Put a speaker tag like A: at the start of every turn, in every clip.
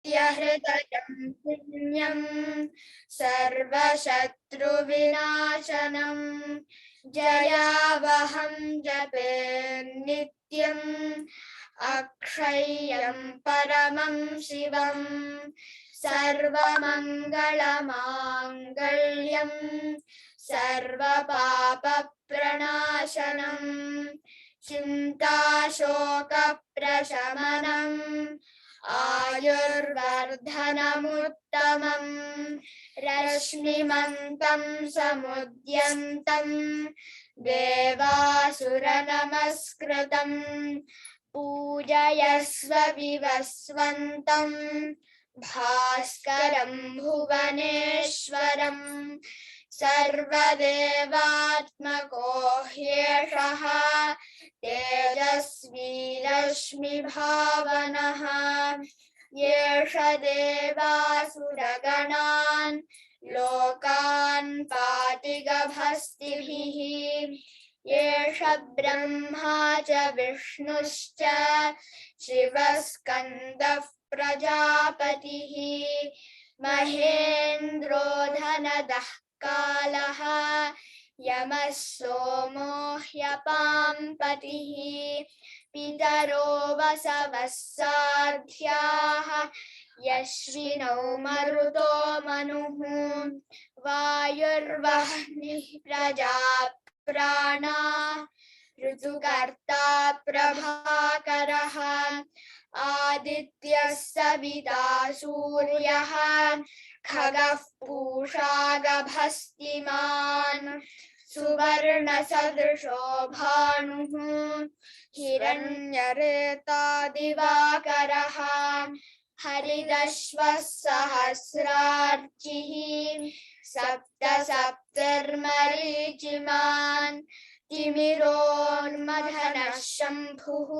A: आदित्य हृदयं पुण्यं सर्वशत्रुविनाशनं जयावहं जपे नित्यं अक्षय्यं परमं शिवं सर्वमङ्गलमाङ्गल्यं सर्वपापप्रणाशनं चिन्ताशोकप्रशमनम् आयुर्वर्धनमुत्तमं रश्मिमन्तं समुद्यन्तं देवासुरनमस्कृतं पूजयस्व विवस्वन्तं भास्करं भुवनेश्वरं सर्वदेवात्मको ह्येषः तेजस्वी रश्मिभावनः येष देवासुरगणान् लोकान् पाति गभस्तिभिः येष ब्रह्मा च विष्णुश्च शिवस्कन्दः प्रजापतिः महेन्द्रो धनदः कालः यमः सोमो ह्यपां पतिः पितरो वसवः साध्याः यश्विनौ मरुतो मनुः वायुर्वह्निः प्रजाप्राणाः ऋतुकर्ता प्रभाकरः आदित्यः सविता सूर्यः खगः पूषा गभस्तिमान् सुवर्णसदृशो भानुः हिरण्यरेता दिवाकरः हरिदश्वः सहस्रार्चिः सप्त सप्तर्मरीचिमान् तिमिरोन्मथनः शम्भुः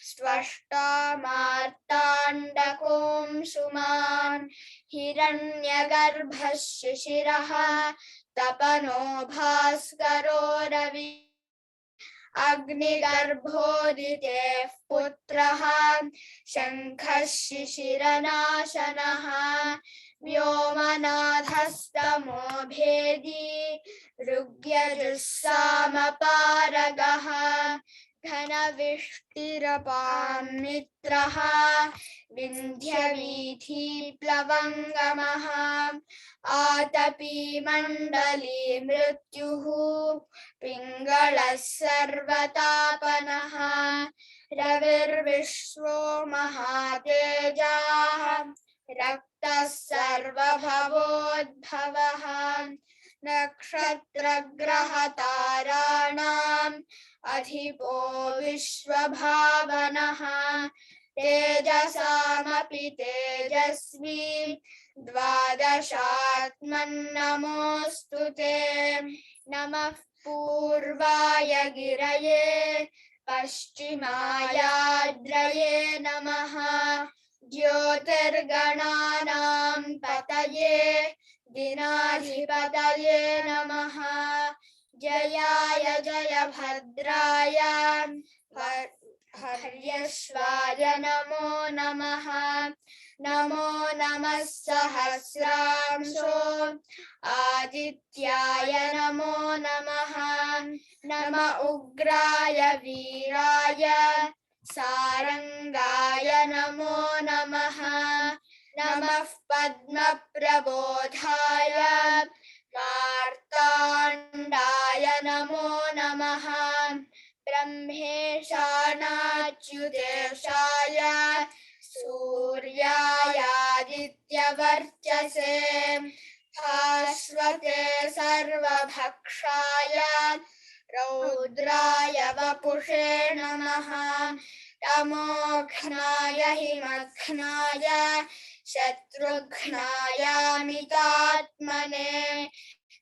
A: स्पष्टा मार्ताण्डकोऽंशुमान् हिरण्यगर्भः शिशिरः तपनो भास्करो रवि अग्निगर्भोदितेः पुत्रः शङ्खः शिशिरनाशनः व्योमनाथस्तमो भेदी ऋग्यजुस्सामपारगः घनविष्टिरपां मित्रः विन्ध्यवीथीप्लवङ्गमः आतपी मण्डली मृत्युः पिङ्गलः सर्वतापनः रविर्विश्वो महातेजाः रक्तः सर्वभवोद्भवः नक्षत्रग्रहताराणाम् अधिपो विश्वभावनः तेजसामपि तेजस्वी द्वादशात्मन्नमोऽस्तु ते नमः पूर्वाय गिरये पश्चिमायाद्रये नमः ज्योतिर्गणानां पतये दिनाधिपतये नमः जयाय जय भद्राय हर्यश्वाय नमो नमः नमो नमः सहस्रांशो आदित्याय नमो नमः नम उग्राय वीराय सारंगाय नमो नमः नमः पद्मप्रबोधाय मार्ताण्डाय नमो नमः ब्रह्मेशानाच्युतेशाय सूर्यायादित्यवर्चसे भास्वते सर्वभक्षाय रौद्राय वपुषे नमः तमोघ्नाय हिमघ्नाय शत्रुघ्नायामितात्मने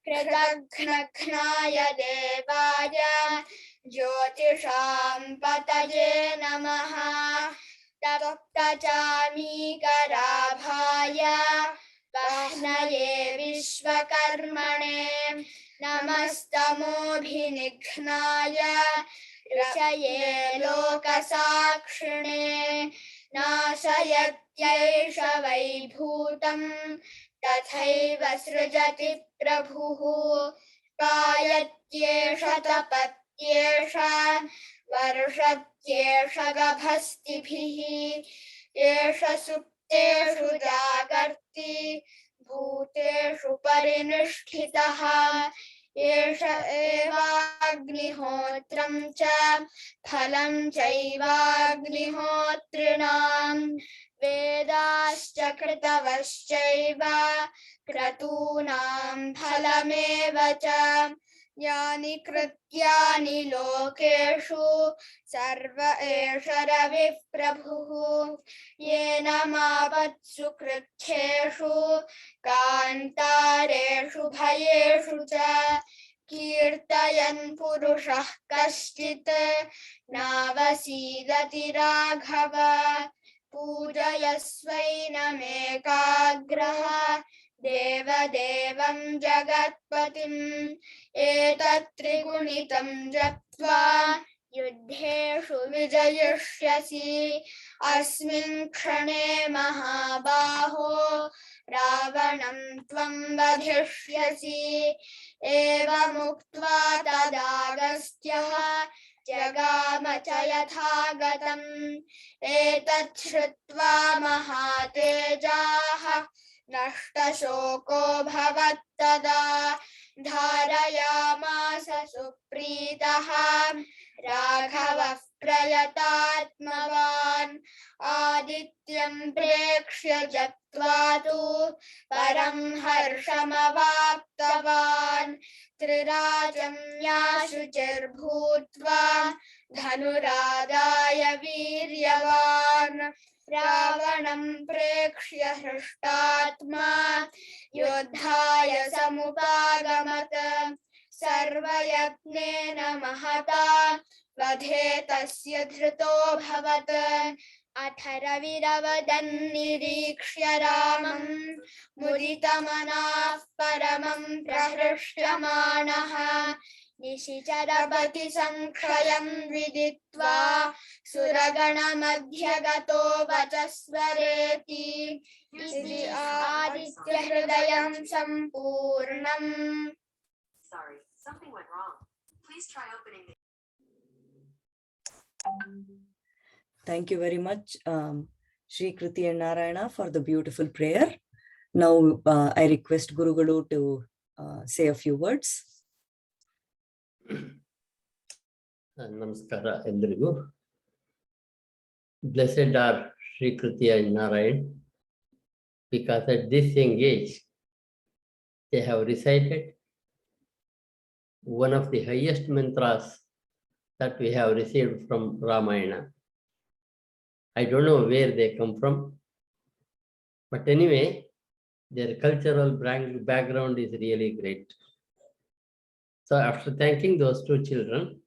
A: कृतघ्नघ्नाय देवाय ज्योतिषां पतये नमः तप्तचामीकराभाय वह्नये विश्वकर्मणे नमस्तमोभिनिघ्नाय ऋषये लोकसाक्षिणे नाशयत्यैष वैभूतं तथैव सृजति प्रभुः पायत्येष तपत्येष वर्षत्येष गभस्तिभिः एष सुप्तेषु जागर्ति भूतेषु परिनिष्ठितः एष एवाग्निहोत्रं च फलं चैवाग्निहोत्रिणां वेदाश्च कृतवश्चैव क्रतूनां फलमेव च यानि कृत्यानि लोकेषु सर्व एष रविः प्रभुः येन मापत्सु कृच्छेषु कान्तारेषु भयेषु च कीर्तयन् पुरुषः कश्चित् नावसीदति राघव पूजयस्वैनमेकाग्रः देवदेवं जगत्पतिम् एतत् त्रिगुणितं जप्त्वा युद्धेषु विजयिष्यसि अस्मिन् क्षणे महाबाहो रावणं त्वं वधिष्यसि एवमुक्त्वा तदागस्त्यः जगाम च यथागतम् एतत् श्रुत्वा महातेजाः नष्टशोको भवत्तदा धारयामास सुप्रीतः राघवः प्रयतात्मवान् आदित्यं प्रेक्ष्य जप्त्वा तु परं हर्षमवाप्तवान् त्रिराजन्याशुचिर्भूत्वा धनुरादाय वीर्यवान् रावणं प्रेक्ष्य हृष्टात्मा योद्धाय समुपागमत् सर्वयत्नेन महता वधे तस्य धृतोऽभवत् अथ रविरवदन्निरीक्ष्य रामं मुदितमनाः परमं प्रहृष्यमाणः निशिचरपति संक्षयं विदित्वा सुरगणमध्यगतो वचस्वरेति इति आदित्यहृदयं सम्पूर्णम्.
B: Sorry, something went wrong. Please try opening the...
C: Thank you very much, Shri Kriti and Narayana, for the beautiful prayer. Now I request Guru Galu to say a few words.
D: Namaskara Endrigu. Blessed are Shri Kriti and Narayan, because at this young age they have recited one of the highest mantras that we have received from Ramayana. I don't know where they come from, but anyway, their cultural background is really great. So after thanking those two children,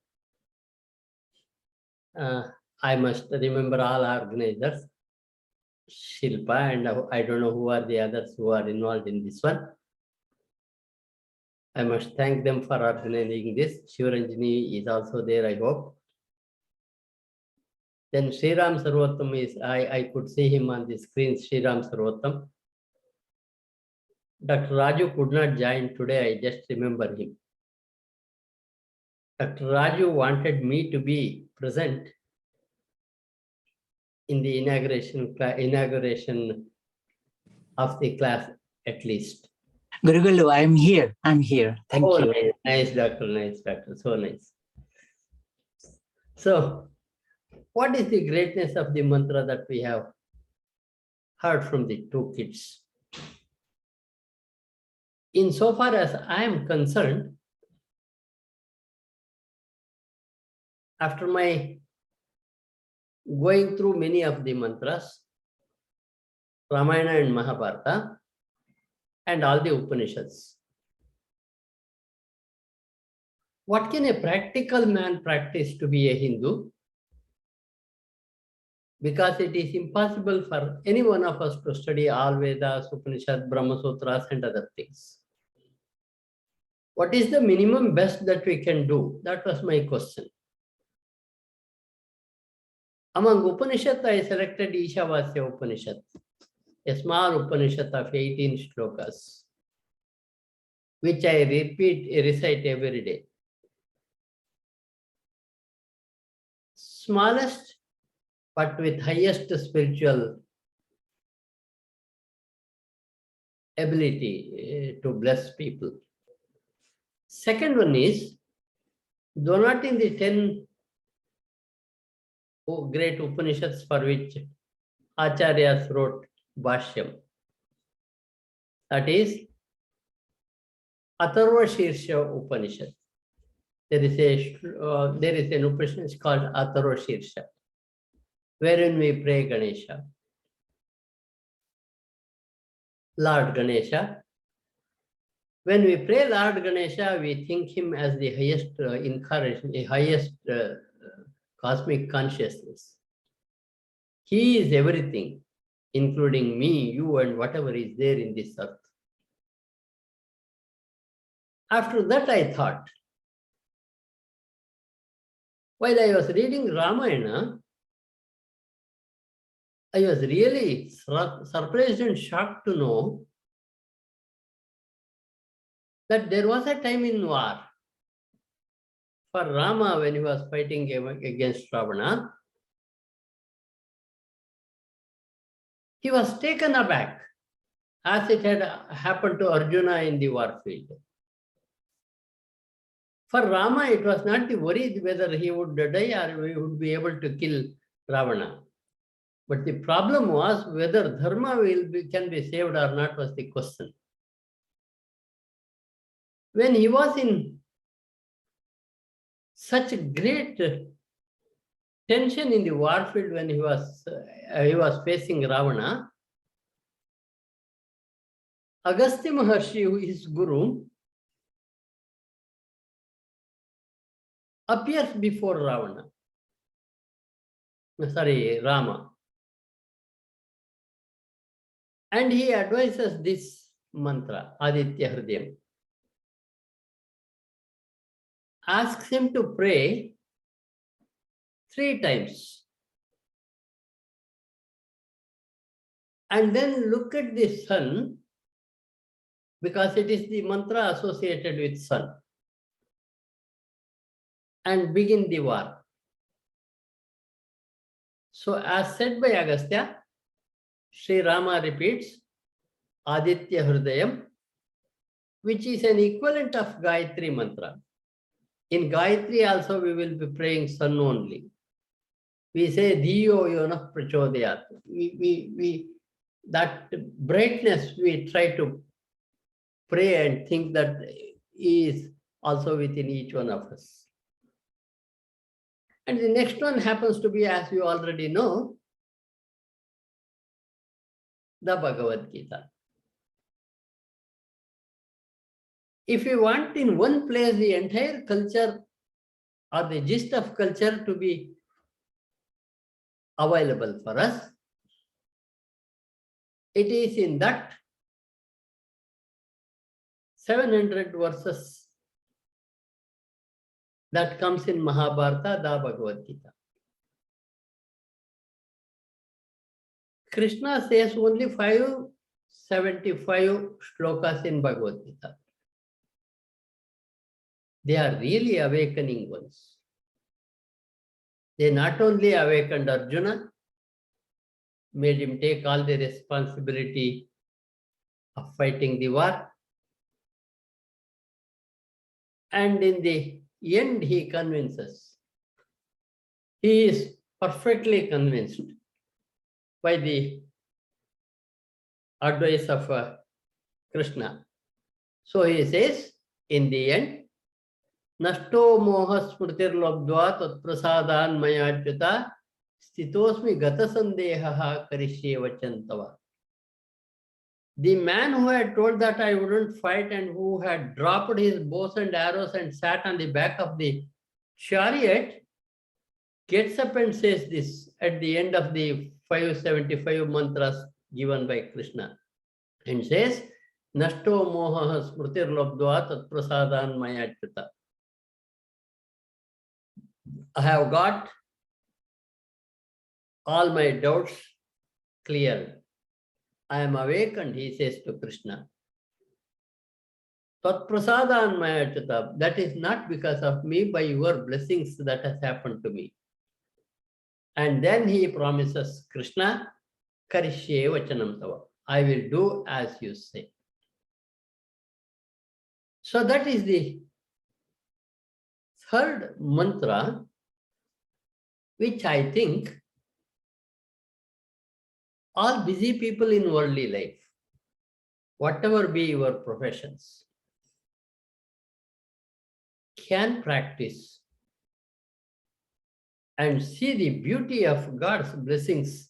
D: I must remember all organizers, Shilpa, and I don't know who are the others who are involved in this one. I must thank them for organizing this. Shivaranjani is also there, I hope. Then Sriram Sarvottam is, I could see him on the screen, Sriram Sarvottam. Dr. Raju could not join today, I just remember him. Dr. Raju wanted me to be present in the inauguration of the class at least.
E: Gurugulu, I'm here. Thank you.
D: Nice, doctor. Nice, doctor. So nice. So, what is the greatness of the mantra that we have heard from the two kids? Insofar as I am concerned, after my going through many of the mantras, Ramayana and Mahabharata, and all the Upanishads, what can a practical man practice to be a Hindu? Because it is impossible for any one of us to study all Vedas, Upanishads, Brahma Sutras, and other things. What is the minimum best that we can do? That was my question. Among Upanishad, I selected Ishavasya Upanishad, a small Upanishad of 18 shlokas, which I recite every day. Smallest, but with highest spiritual ability to bless people. Second one is, though not in the 10 great Upanishads for which Acharyas wrote Bhashyam, that is Atharva Shirsha Upanishad. There is an Upanishad called Atharva Shirsha, wherein we pray Ganesha, Lord Ganesha. When we pray Lord Ganesha, we think him as the highest incarnation, the highest cosmic consciousness. He is everything, including me, you, and whatever is there in this earth. After that, I thought, while I was reading Ramayana, I was really surprised and shocked to know that there was a time in war for Rama when he was fighting against Ravana. He was taken aback, as it had happened to Arjuna in the war field. For Rama, it was not the worry whether he would die or he would be able to kill Ravana. But the problem was whether dharma can be saved or not was the question. When he was in such great tension in the war field, when he was facing Ravana, Agastya Maharshi, his guru, appears before Rama. And he advises this mantra, Aadithya Hrudayam. Asks him to pray 3 times. And then look at the sun, because it is the mantra associated with sun, and begin the war. So as said by Agastya, Sri Rama repeats Aadithya Hrudayam, which is an equivalent of Gayatri mantra. In Gayatri also we will be praying sun only. We say Dhiyo Yonah Prachodayat. That brightness we try to pray and think that is also within each one of us. And the next one happens to be, as you already know, the Bhagavad Gita. If we want in one place the entire culture or the gist of culture to be available for us, it is in that 700 verses that comes in Mahabharata, the Bhagavad Gita. Krishna says only 575 shlokas in Bhagavad Gita. They are really awakening ones. They not only awakened Arjuna, made him take all the responsibility of fighting the war, and in the end he convinces. He is perfectly convinced by the advice of Krishna. So he says, in the end, Nashto moha smritir labdva tat prasadan mayajyata stitosmi gata sandehaha karishye vachantava. The man who had told that I wouldn't fight and who had dropped his bows and arrows and sat on the back of the chariot gets up and says this at the end of the 575 mantras given by Krishna, and says, Nashto moha smritir labdva tat prasadan mayajyata. I have got all my doubts cleared. I am awakened, he says to Krishna. Tat prasadan maya achyuta. That is not because of me, by your blessings that has happened to me. And then he promises Krishna, karishye vachanam tava. I will do as you say. So that is the third mantra, which I think all busy people in worldly life, whatever be your professions, can practice and see the beauty of God's blessings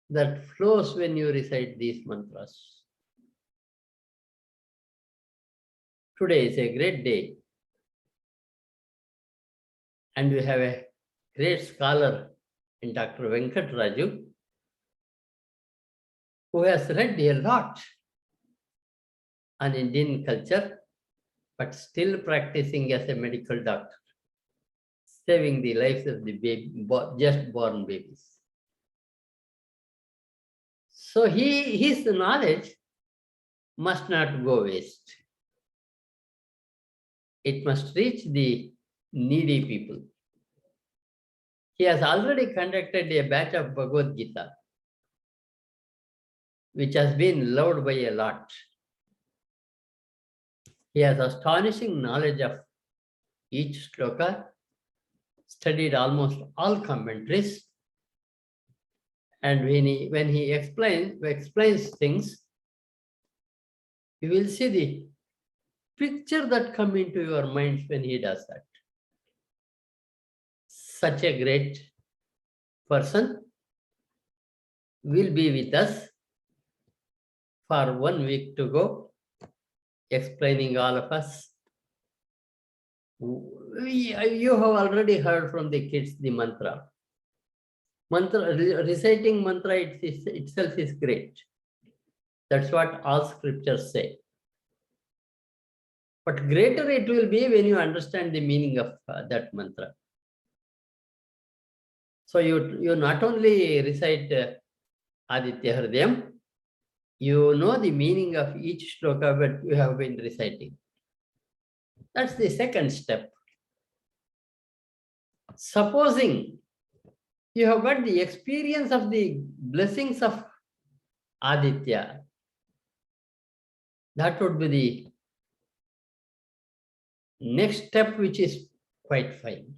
D: that flows when you recite these mantras. Today is a great day, and we have a great scholar in Dr. Venkat Raju, who has read a lot on Indian culture, but still practicing as a medical doctor, saving the lives of the baby, just born babies. So his knowledge must not go waste. It must reach the needy people. He has already conducted a batch of Bhagavad Gita, which has been loved by a lot. He has astonishing knowledge of each shloka, studied almost all commentaries, and when he explains things, you will see the picture that come into your mind when he does that. Such a great person will be with us for 1 week to go, explaining all of us. You have already heard from the kids the mantra. Reciting mantra itself is great. That's what all scriptures say. But greater it will be when you understand the meaning of that mantra. So you not only recite Aadithya Hrudayam, you know the meaning of each shloka that you have been reciting. That's the second step. Supposing you have got the experience of the blessings of Aditya, that would be the next step, which is quite fine.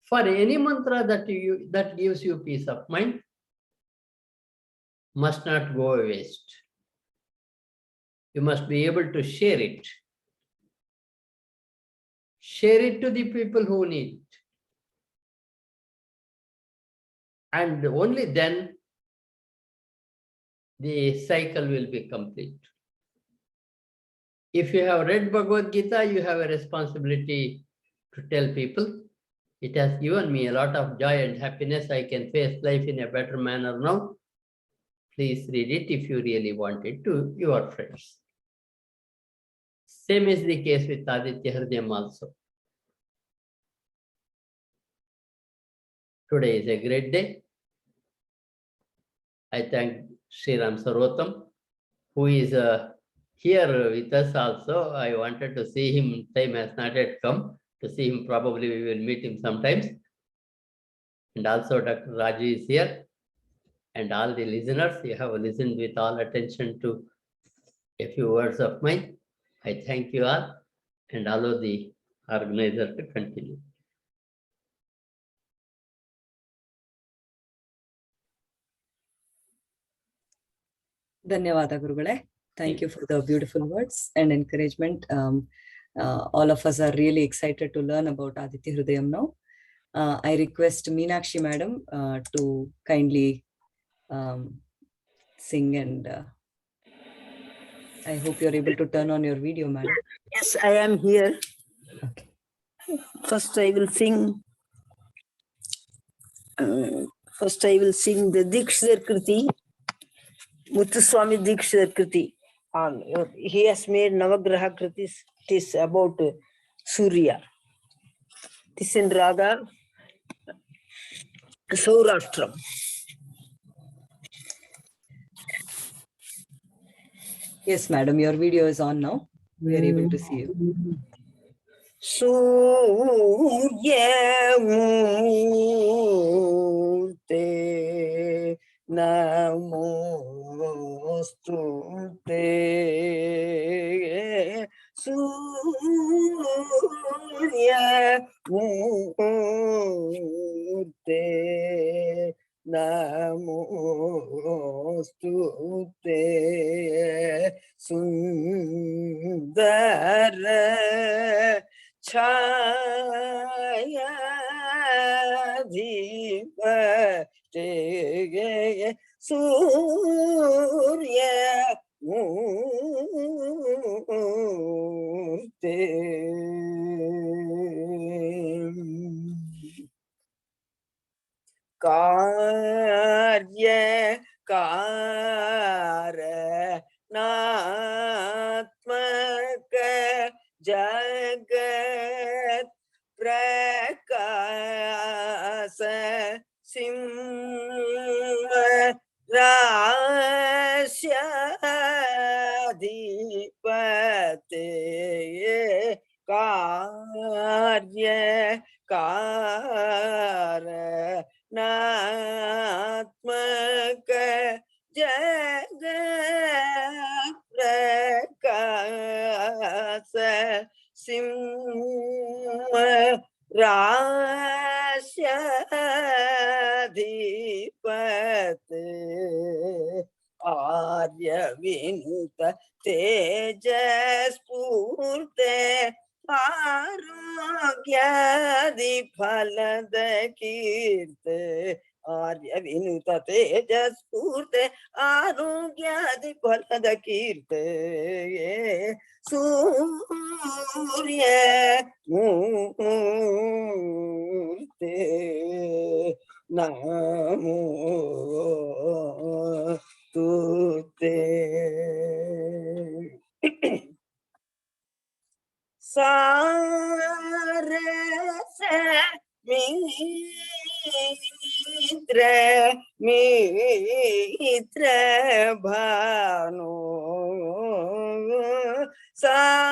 D: For any mantra that gives you peace of mind, must not go waste. You must be able to share it. Share it to the people who need it. And only then the cycle will be complete. If you have read Bhagavad Gita, you have a responsibility to tell people, it has given me a lot of joy and happiness. I can face life in a better manner now. Please read it if you really want it, to your friends. Same is the case with Aadithya Hrudayam also. Today is a great day. I thank Sri Ram Sarvotam, who is here with us also. I wanted to see him, time has not yet come to see him. Probably we will meet him sometimes. And also Dr. Raju is here. And all the listeners, you have listened with all attention to a few words of mine. I thank you all and allow the organizer to continue.
C: Dhanyavada Gurugale. Thank you for the beautiful words and encouragement. All of us are really excited to learn about Aadithya Hrudayam now. I request Meenakshi Madam to kindly sing, and I hope you're able to turn on your video, Madam.
F: Yes, I am here.
C: Okay.
F: First, I will sing. The Dikshidhar Kriti, Muthuswami Dikshidhar Kriti. He has made Navagraha Kritis. It is about Surya. This in Raga Saurashtram.
C: Yes, madam, your video is on now. We are able to see you.
F: Surya Murte Namostute. Surya Murte Namostute. Sundara Chaya Dhipate Surya Murte. Karya Karanatmaka Jagat Prakasa Simha Rasya Dhipate Karya Kara Natmaka Jagat Prakasa Simha Rasya Dhipate Arya Vinuta Tejaspurte Arogyadi Phalada Kirte Arya Vinuta Tejaspurte Arogyadi Phalada Kirte Surya Murte Namo Tute. Sarasa Mitra Bhanu Sarasa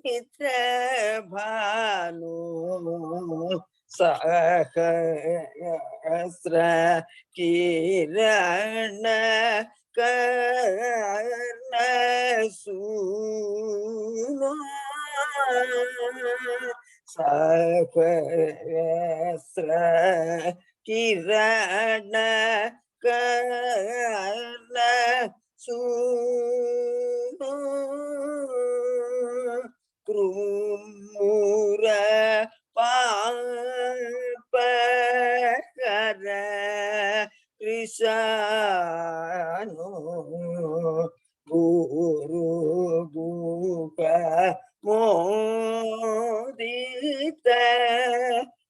F: Mitra Bhanu Sahasra Kirana Karna Suna Sahasra Kirana Karna Suna Krumura Pampara Krishano Guru Buka Modita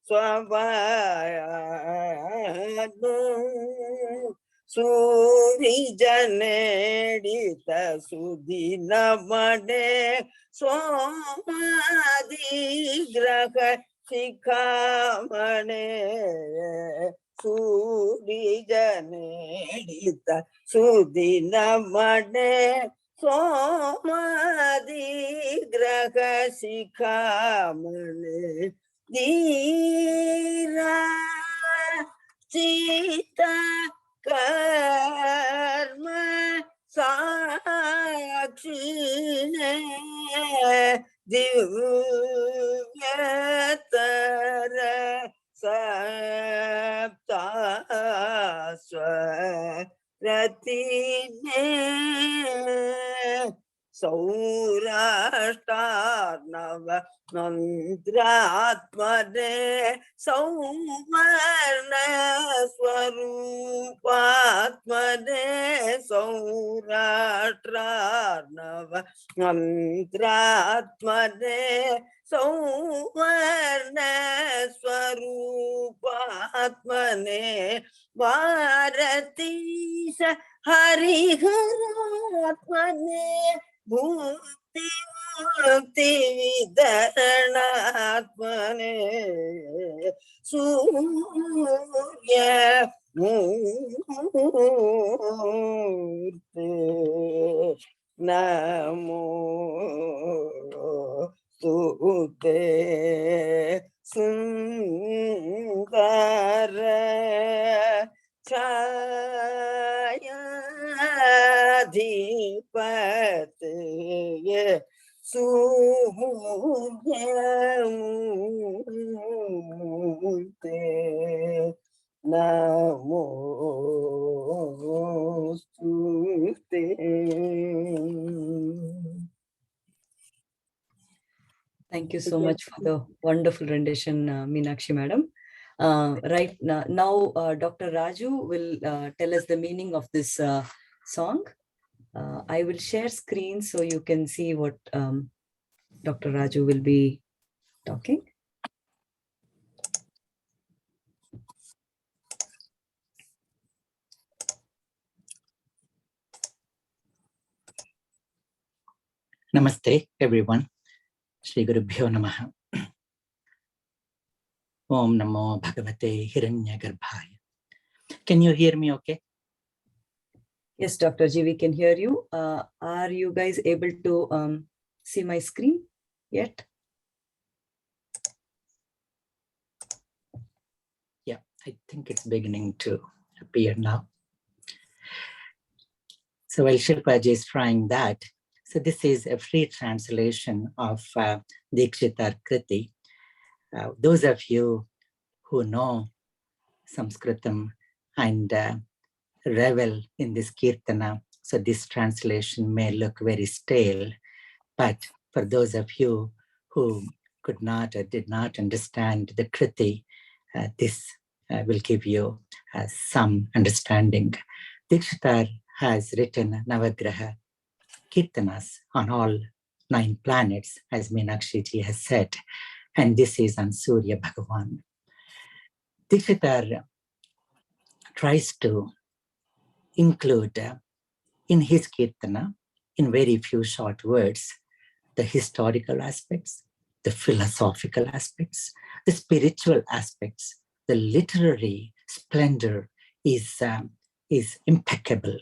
F: Swabhayano Surijanedita Sudhinamane Swamadi Graha Shikhamane Surijanedita Sudhinamane Swamadi Graha Shikhamane Dira Chita Karma Sakshine Divyatara Saptasva Ratine Saurashtarnava Nandratmane Saumarna Swarupatmane Saurashtarnava Nandratmane Saumarna Swarupatmane Bharatisha Hariharatmane Bhukti विदरणात्मने सूर्य मूर्ते नमो तुते सुंदर छायाधिपते सूर्यमूर्ते नमोस्तुते.
C: Thank you so much for the wonderful rendition, Meenakshi madam. Right now, Dr. Raju will tell us the meaning of this song. I will share screen so you can see what Dr. Raju will be talking.
E: Namaste, everyone. Shri Gurubhyo Namaha. Om Namo Bhagavate Hiranyagarbhaya. Can you hear me okay?
C: Yes, Dr. G, we can hear you. Are you guys able to see my screen yet?
E: Yeah, I think it's beginning to appear now. So while Shilpaji is trying that, so this is a free translation of Dikshita Kriti. Those of you who know Sanskritam and revel in this Kirtana, so this translation may look very stale, but for those of you who could not or did not understand the Kriti, this will give you some understanding. Dikshitar has written Navagraha Kirtanas on all 9 planets, as Meenakshi ji has said, and this is on Surya Bhagavan. Dikshitar tries to include in his Kirtana, in very few short words, the historical aspects, the philosophical aspects, the spiritual aspects. The literary splendor is impeccable.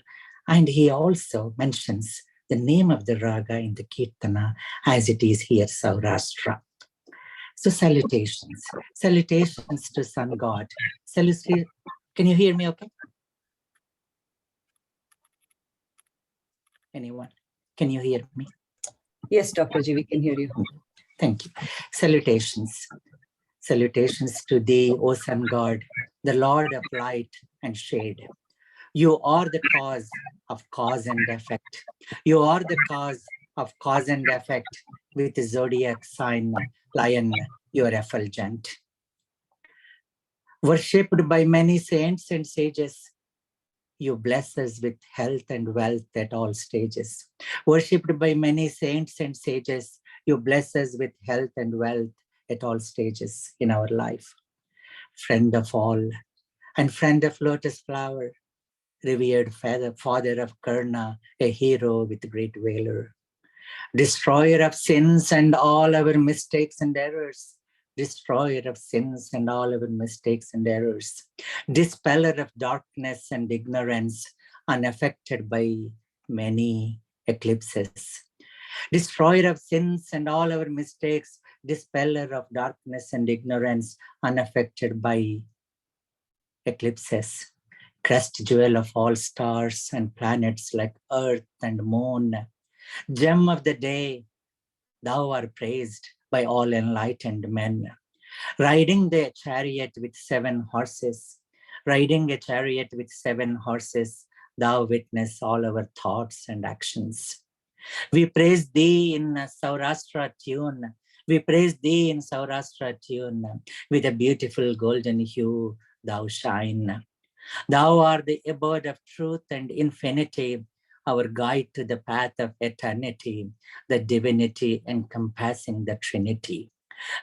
E: And he also mentions the name of the raga in the Kirtana as it is here, Saurashtra. So salutations. Salutations to Sun God. Can you hear me okay? Anyone? Can you hear me?
C: Yes, Dr. G, we can hear you.
E: Thank you. Salutations. Salutations to thee, O Sun God, the Lord of light and shade. You are the cause of cause and effect. You are the cause of cause and effect with the zodiac sign lion, your effulgent. Worshipped by many saints and sages, you bless us with health and wealth at all stages. Worshipped by many saints and sages, you bless us with health and wealth at all stages in our life. Friend of all, and friend of lotus flower, revered father of Karna, a hero with great valor. Destroyer of sins and all our mistakes and errors. Destroyer of sins and all our mistakes and errors. Dispeller of darkness and ignorance, unaffected by many eclipses. Destroyer of sins and all our mistakes, dispeller of darkness and ignorance, unaffected by eclipses. Crest jewel of all stars and planets like earth and moon. Gem of the day, thou art praised by all enlightened men. Riding the chariot with 7 horses, riding a chariot with 7 horses, thou witness all our thoughts and actions. We praise thee in Saurashtra tune. We praise thee in Saurashtra tune. With a beautiful golden hue, thou shine. Thou art the abode of truth and infinity, our guide to the path of eternity, the divinity encompassing the Trinity.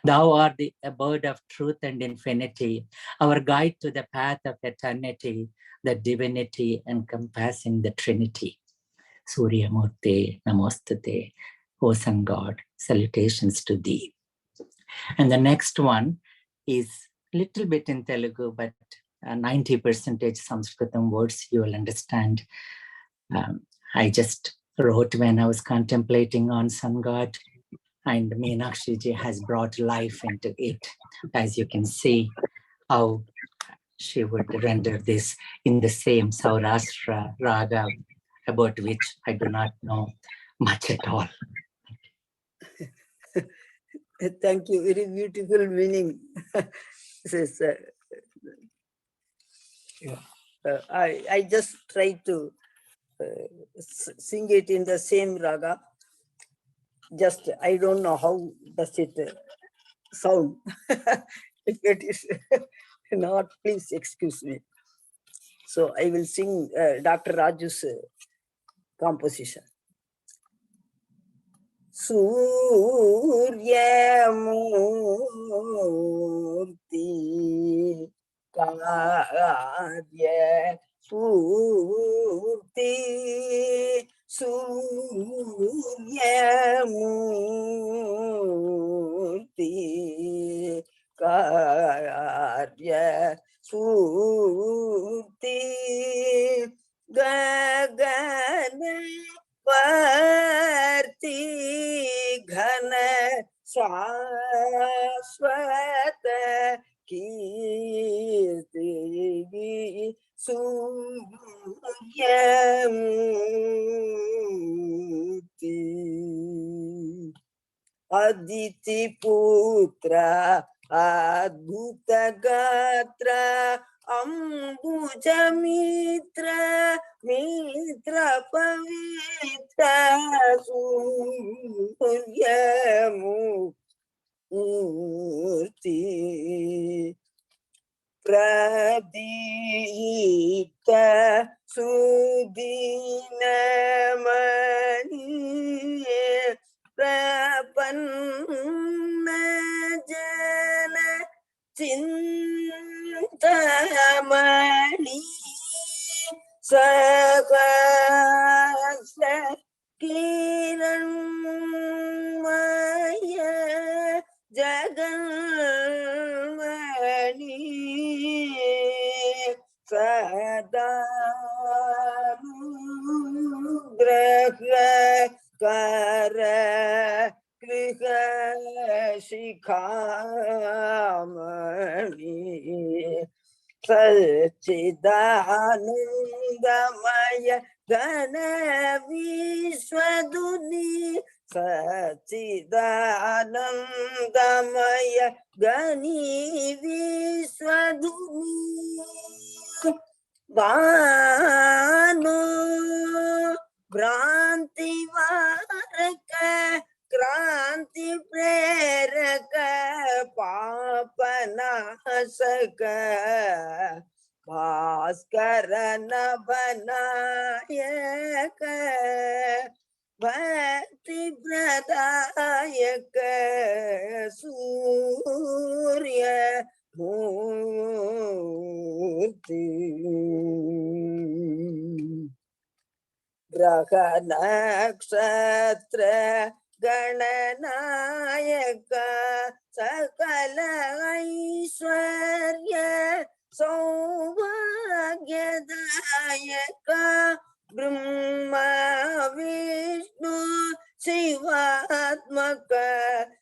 E: Thou art the abode of truth and infinity, our guide to the path of eternity, the divinity encompassing the Trinity. Surya Murti, Namostate. O Sun God, salutations to thee. And the next one is a little bit in Telugu, but 90% Sanskritam words you will understand. I just wrote when I was contemplating on Sun God, and Meenakshi ji has brought life into it. As you can see, how she would render this in the same Saurashtra raga, about which I do not know much at all.
F: Thank you. Very beautiful meaning. This is, I just try to sing it in the same raga. Just I don't know how does it sound. If it is not, please excuse me. So I will sing Dr. Raju's composition. Surya Murti Karya Purti Surya Murti Karya Purti Gagana Varti Ghana Shashwata Kirti Suryamurti Aditi Putra Adbhuta Gatra Ambuja Mitra Mitra Pavitra Suryamurti Pradita Sudinamani Prapanna Jana Chintamani Sakasa Kiranmaya Jaganmani Sadanugraha Kara Kriha Shikhamani Sachidanandamaya Gana Vishwaduni Sachidanandamaya Gani Vishwaduni Vano Granti Varaka Kranti Preraka Papanasaka Bhaskarana Banayaka Bhakti Pradayaka Surya Murti Graha Nakshatra Gananayaka Sakala Aishwarya Saubhagyadayaka Brahma Vishnu Shivatmaka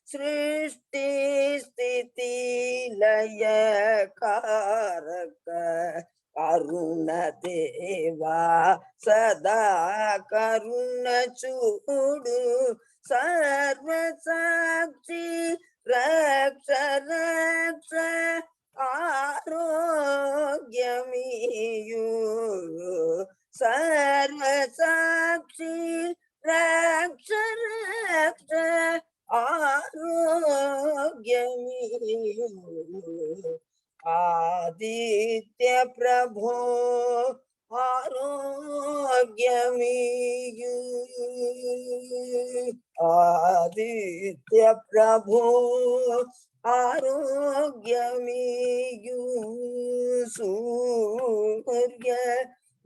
F: Srishti Sthiti Laya Karaka Karuna Deva Sada Karuna Chudu Sarva Sakshi Raksha Raksha Arogyamiyu Sarva Sakshi Raksha Raksha Arogyamiyu Aadithya Prabho Arogyamiyu Aadithya Prabho Arogyamiyu Surya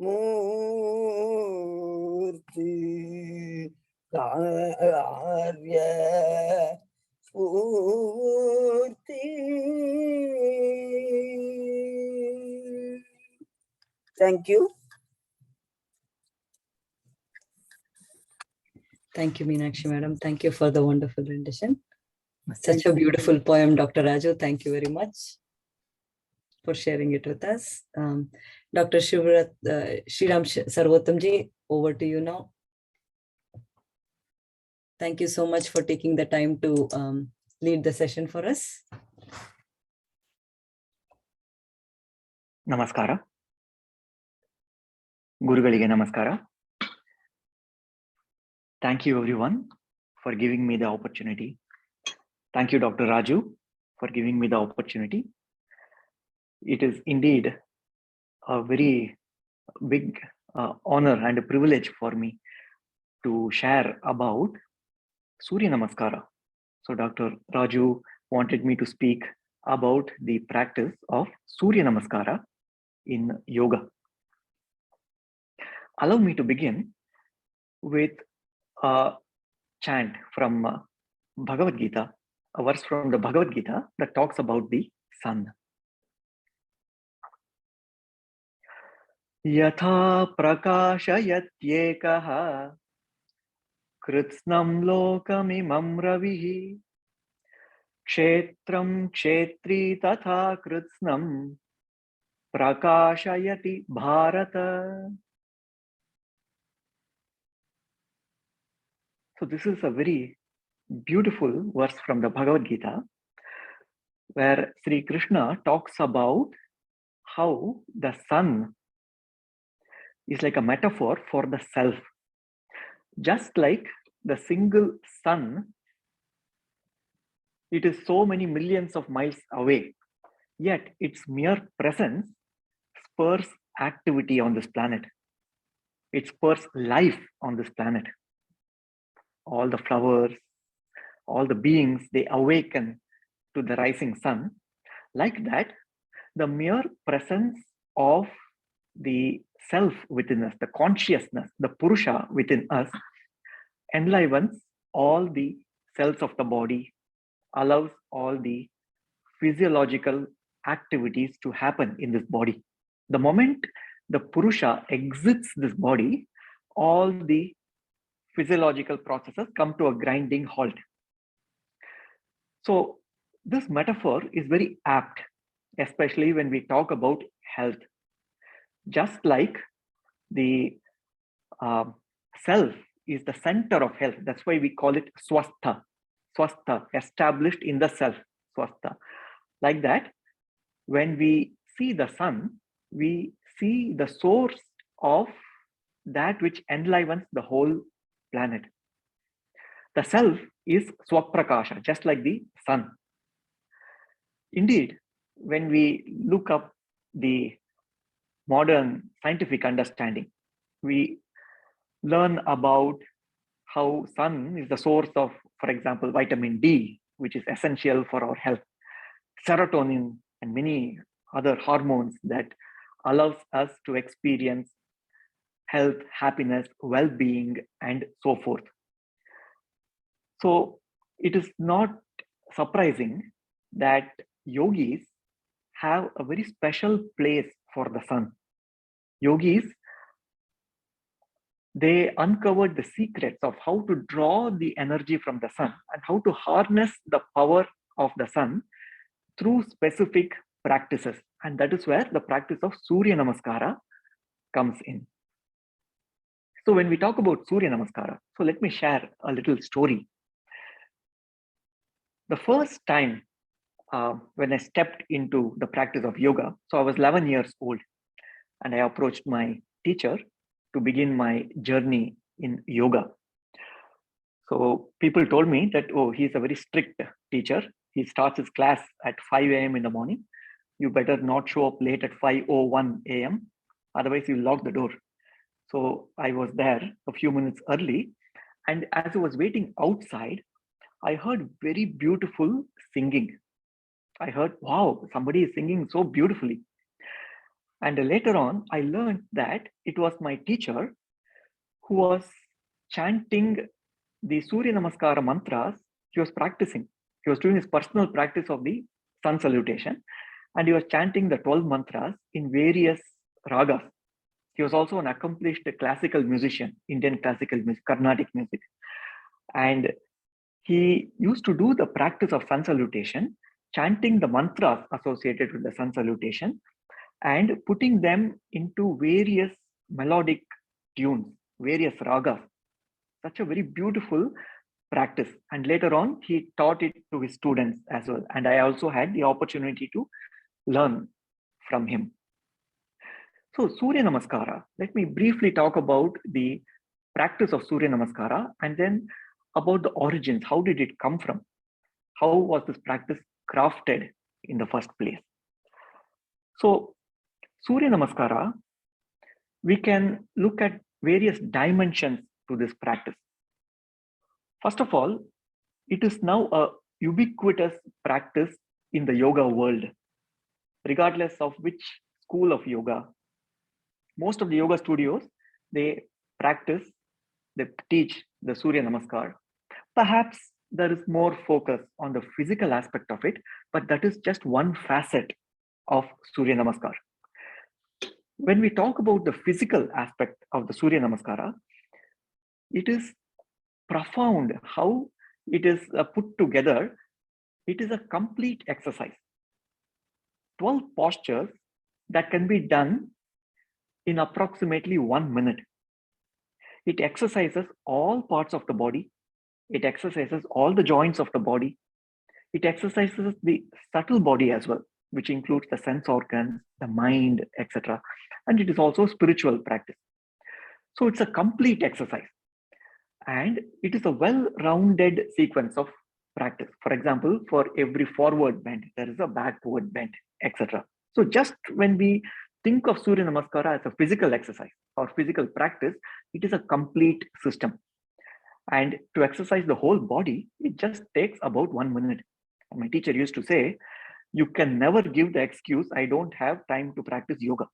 F: Murti कार्य स्फूर्ति. Thank you.
C: Thank you, Meenakshi madam. Thank you for the wonderful rendition. Such
F: Thank
C: a
F: you.
C: beautiful poem, Dr. Raju. Thank you very much for sharing it with us. Dr. Shriram Sarvottamji, over to you now. Thank you so much for taking the time to lead the session for us.
G: Namaskara. Gurugalige Namaskara. Thank you everyone for giving me the opportunity. Thank you, Dr. Raju, for giving me the opportunity. It is indeed a very big honor and a privilege for me to share about Surya Namaskara. So Dr. Raju wanted me to speak about the practice of Surya Namaskara in yoga. Allow me to begin with a chant from Bhagavad Gita, a verse from the Bhagavad Gita that talks about the sun. Yatha prakashayatyekaha kritsnam lokamimam ravihi kshetram kshetri tatha kritsnam prakashayati bharata. So this is a very beautiful verse from the Bhagavad Gita where Sri Krishna talks about how the sun is like a metaphor for the self. Just like the single sun, it is so many millions of miles away, yet its mere presence spurs activity on this planet. It spurs life on this planet. All the flowers, all the beings, they awaken to the rising sun. Like that, the mere presence of the self within us, the consciousness, the Purusha within us, enlivens all the cells of the body, allows all the physiological activities to happen in this body. The moment the Purusha exits this body, all the physiological processes come to a grinding halt. So this metaphor is very apt, especially when we talk about health. Just like the self is the center of health, that's why we call it swastha. Swastha, established in the self, swastha. Like that, when we see the sun, we see the source of that which enlivens the whole planet. The self is swaprakasha, just like the sun. Indeed, when we look up the modern scientific understanding, we learn about how sun is the source of, for example, vitamin D, which is essential for our health, serotonin, and many other hormones that allows us to experience health, happiness, well-being, and so forth. So it is not surprising that yogis have a very special place for the sun. Yogis, they uncovered the secrets of how to draw the energy from the sun and how to harness the power of the sun through specific practices. And that is where the practice of Surya Namaskara comes in. So when we talk about Surya Namaskara, so let me share a little story. The first time when I stepped into the practice of yoga, so I was 11 years old, and I approached my teacher to begin my journey in yoga. So people told me that, oh, he's a very strict teacher. He starts his class at 5 a.m. in the morning. You better not show up late at 5:01 a.m. Otherwise, you lock the door. So I was there a few minutes early. And as I was waiting outside, I heard very beautiful singing. I heard, wow, somebody is singing so beautifully. And later on, I learned that it was my teacher who was chanting the Surya Namaskara mantras, he was practicing. He was doing his personal practice of the sun salutation, and he was chanting the 12 mantras in various ragas. He was also an accomplished classical musician, Indian classical music, Carnatic music. And he used to do the practice of sun salutation, chanting the mantras associated with the sun salutation and putting them into various melodic tunes, various ragas. Such a very beautiful practice. And later on, he taught it to his students as well. And I also had the opportunity to learn from him. So Surya Namaskara, let me briefly talk about the practice of Surya Namaskara and then about the origins. How did it come from? How was this practice crafted in the first place? So Surya Namaskara, we can look at various dimensions to this practice. First of all, it is now a ubiquitous practice in the yoga world, regardless of which school of yoga. Most of the yoga studios, they practice, they teach the Surya Namaskar. Perhaps there is more focus on the physical aspect of it, but that is just one facet of Surya Namaskar. When we talk about the physical aspect of the Surya Namaskara, it is profound how it is put together. It is a complete exercise. 12 postures that can be done in approximately 1 minute. It exercises all parts of the body. It exercises all the joints of the body. It exercises the subtle body as well, which includes the sense organs, the mind, etc. And it is also spiritual practice. So it's a complete exercise. And it is a well-rounded sequence of practice. For example, for every forward bend, there is a backward bend, etc. So just when we think of Surya Namaskara as a physical exercise or physical practice, it is a complete system. And to exercise the whole body, it just takes about 1 minute. My teacher used to say, you can never give the excuse, I don't have time to practice yoga.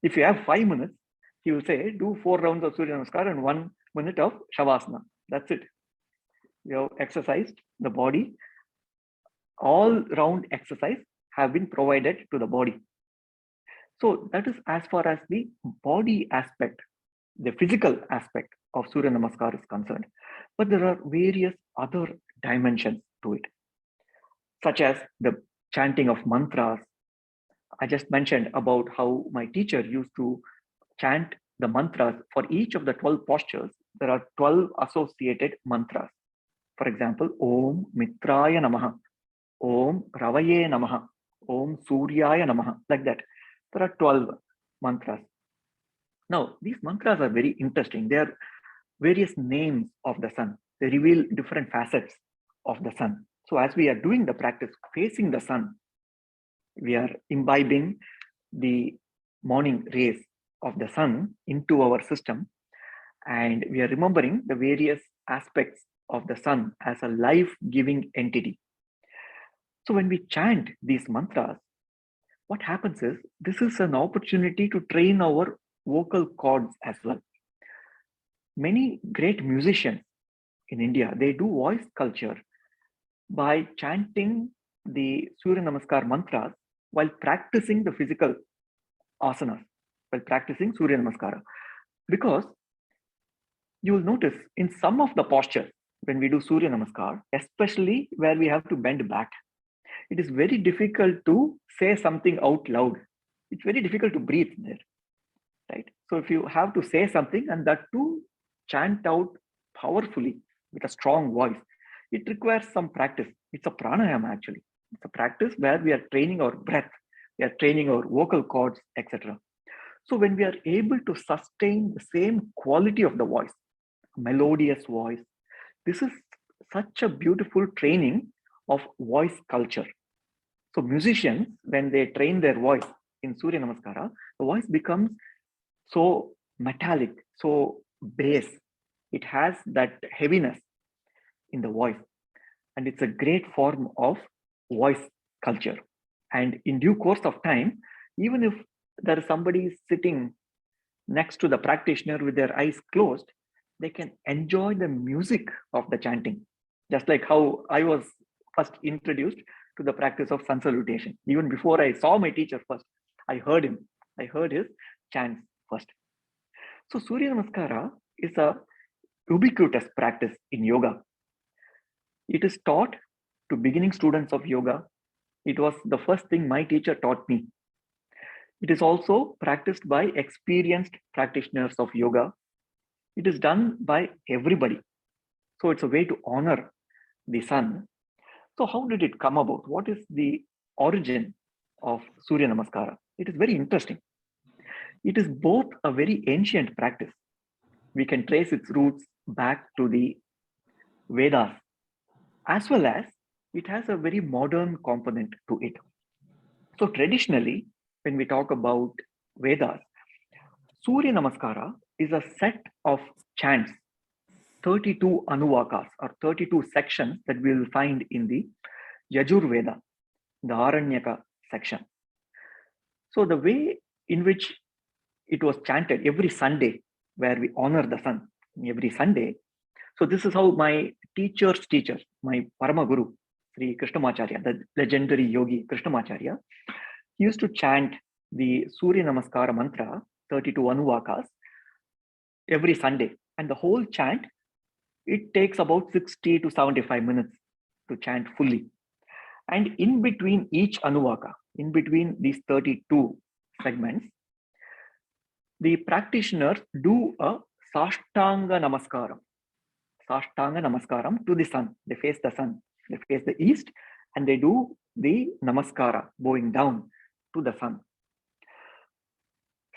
G: If you have 5 minutes, he will say, do 4 rounds of Surya Namaskar and 1 minute of Shavasana. That's it. You have exercised the body. All round exercise have been provided to the body. So that is as far as the body aspect, the physical aspect of Surya Namaskar is concerned. But there are various other dimensions to it, such as the chanting of mantras. I just mentioned about how my teacher used to chant the mantras for each of the 12 postures. There are 12 associated mantras. For example, Om Mitraya Namaha, Om Ravaye Namaha, Om Suryaya Namaha, like that. There are 12 mantras. Now, these mantras are very interesting. They are various names of the sun. They reveal different facets of the sun. So as we are doing the practice facing the sun, we are imbibing the morning rays of the sun into our system, and we are remembering the various aspects of the sun as a life-giving entity. So when we chant these mantras, what happens is, this is an opportunity to train our vocal cords as well. Many great musicians in India, they do voice culture by chanting the Surya Namaskar mantras while practicing the physical asanas, while practicing Surya Namaskara. Because you will notice in some of the postures, when we do Surya Namaskar, especially where we have to bend back, it is very difficult to say something out loud. It's very difficult to breathe there, right? So if you have to say something and that too chant out powerfully with a strong voice, it requires some practice. It's a pranayama actually. It's a practice where we are training our breath, we are training our vocal cords, etc. So when we are able to sustain the same quality of the voice, melodious voice, this is such a beautiful training of voice culture. So musicians, when they train their voice in Surya Namaskara, the voice becomes so metallic, so bass. It has that heaviness in the voice. And it's a great form of voice culture. And in due course of time, even if there is somebody sitting next to the practitioner with their eyes closed, they can enjoy the music of the chanting, just like how I was first introduced to the practice of sun salutation. Even before I saw my teacher first, I heard him. I heard his chants first. So Surya Namaskara is a ubiquitous practice in yoga. It is taught to beginning students of yoga. It was the first thing my teacher taught me. It is also practiced by experienced practitioners of yoga. It is done by everybody. So it's a way to honor the sun. So how did it come about? What is the origin of Surya Namaskara? It is very interesting. It is both a very ancient practice. We can trace its roots back to the Vedas, as well as it has a very modern component to it. So traditionally, when we talk about Vedas, Surya Namaskara is a set of chants, 32 anuvakas or 32 sections that we will find in the Yajur Veda, the Aranyaka section. So the way in which it was chanted every Sunday, where we honor the sun every Sunday. So this is how my teacher's teacher, my Parama Guru, Sri Krishnamacharya, the legendary yogi Krishnamacharya, he used to chant the Surya Namaskara mantra, 32 anuvakas, every Sunday. And the whole chant, it takes about 60 to 75 minutes to chant fully. And in between each anuvaka, in between these 32 segments, the practitioners do a Sashtanga Namaskaram. Sashtanga Namaskaram to the sun. They face the sun. They face the east and they do the Namaskara, bowing down to the sun.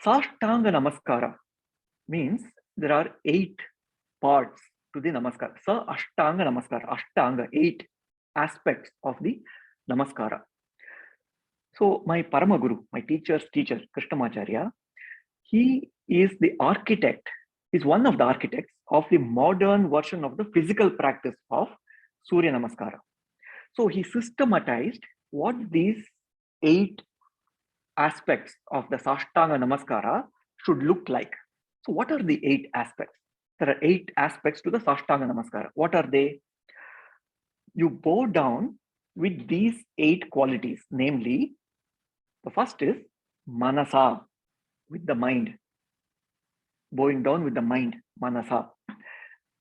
G: Sashtanga Namaskara means there are 8 parts to the Namaskara. Sa Ashtanga Namaskara. Ashtanga, 8 aspects of the Namaskara. So my Parama Guru, my teacher's teacher, Krishnamacharya, he is the architect, is one of the architects of the modern version of the physical practice of Surya Namaskara. So he systematized what these 8 aspects of the Sashtanga Namaskara should look like. So what are the 8 aspects? There are 8 aspects to the Sashtanga Namaskara. What are they? You bow down with these 8 qualities, namely, the first is Manasa, with the mind. Bowing down with the mind, Manasa.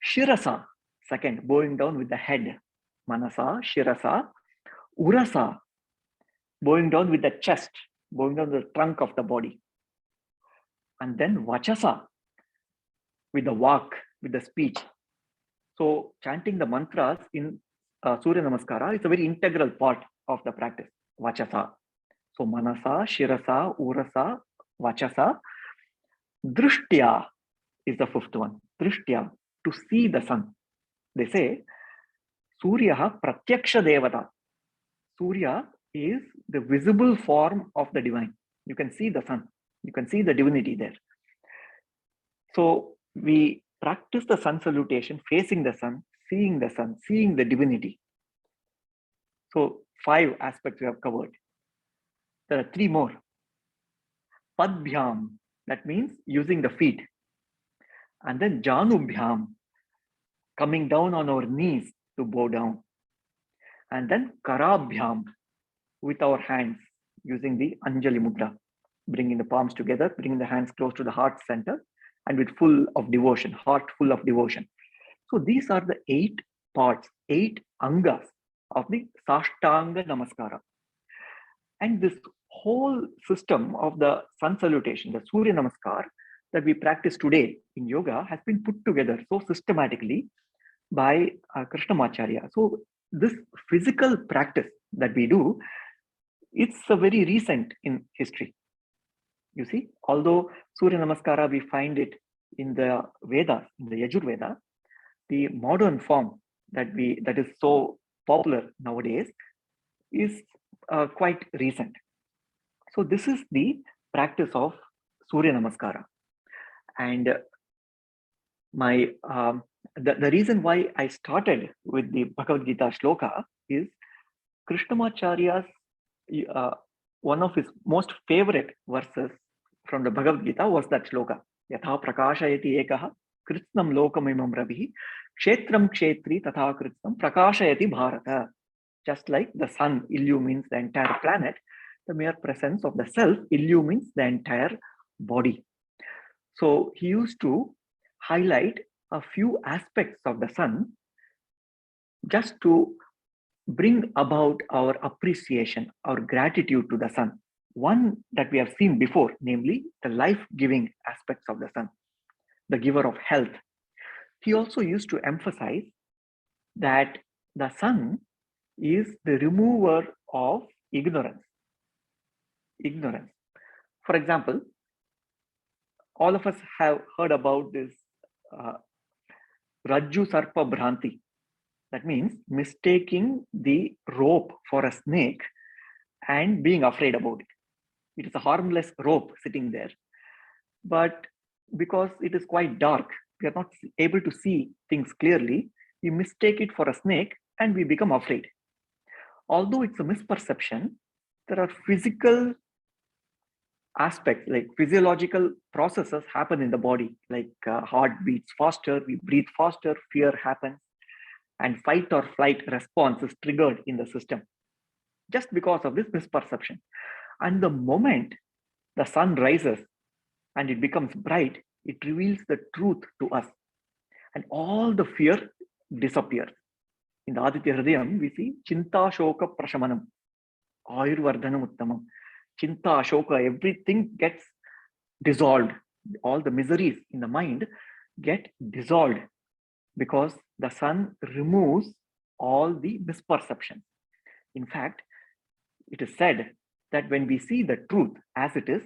G: Shirasa, second, bowing down with the head, Manasa, Shirasa. Urasa, bowing down with the chest, bowing down the trunk of the body. And then Vachasa, with the walk, with the speech. So chanting the mantras in Surya Namaskara is a very integral part of the practice, Vachasa. So Manasa, Shirasa, Urasa, Vachasa. Drishtya is the 5th one. Drishtya, to see the sun. They say, Surya Pratyaksha Devata. Surya is the visible form of the divine. You can see the sun. You can see the divinity there. So we practice the sun salutation, facing the sun, seeing the divinity. So 5 aspects we have covered. There are 3 more. Padbhyam, that means using the feet. And then Janubhyam, coming down on our knees to bow down. And then Karabhyam, with our hands, using the Anjali Mudra, bringing the palms together, bringing the hands close to the heart center, and with full of devotion, heart full of devotion. So these are the 8 parts, 8 angas of the Sashtanga Namaskara. And this whole system of the sun salutation, the Surya Namaskar that we practice today in yoga has been put together so systematically by Krishnamacharya. So this physical practice that we do, it's a very recent in history. You see, although Surya Namaskara, we find it in the Vedas, in the Yajur Veda, the modern form that is so popular nowadays is quite recent. So this is the practice of Surya Namaskara. And my the reason why I started with the Bhagavad Gita shloka is Krishnamacharya's one of his most favorite verses from the Bhagavad Gita was that shloka. Yatha prakashayati ekaha Kritsnam lokamimam ravi, kshetram kshetri tatha kritsnam prakashayati bharata. Just like the sun illumines the entire planet, the mere presence of the self illumines the entire body. So he used to highlight a few aspects of the sun just to bring about our appreciation, our gratitude to the sun. One that we have seen before, namely the life-giving aspects of the sun, the giver of health. He also used to emphasize that the sun is the remover of ignorance. Ignorance. For example, all of us have heard about this Rajju Sarpa Bhranti. That means mistaking the rope for a snake and being afraid about it. It is a harmless rope sitting there. But because it is quite dark, we are not able to see things clearly, we mistake it for a snake and we become afraid. Although it's a misperception, there are physical aspects, like physiological processes happen in the body, like heart beats faster, we breathe faster, fear happens, and fight or flight response is triggered in the system just because of this misperception. And the moment the sun rises and it becomes bright, it reveals the truth to us, and all the fear disappears. In the Aadithya Hrudayam, we see Chinta Shoka Prashamanam, Ayurvardhanam Uttamam. Chinta, Ashoka, everything gets dissolved. All the miseries in the mind get dissolved because the sun removes all the misperception. In fact, it is said that when we see the truth as it is,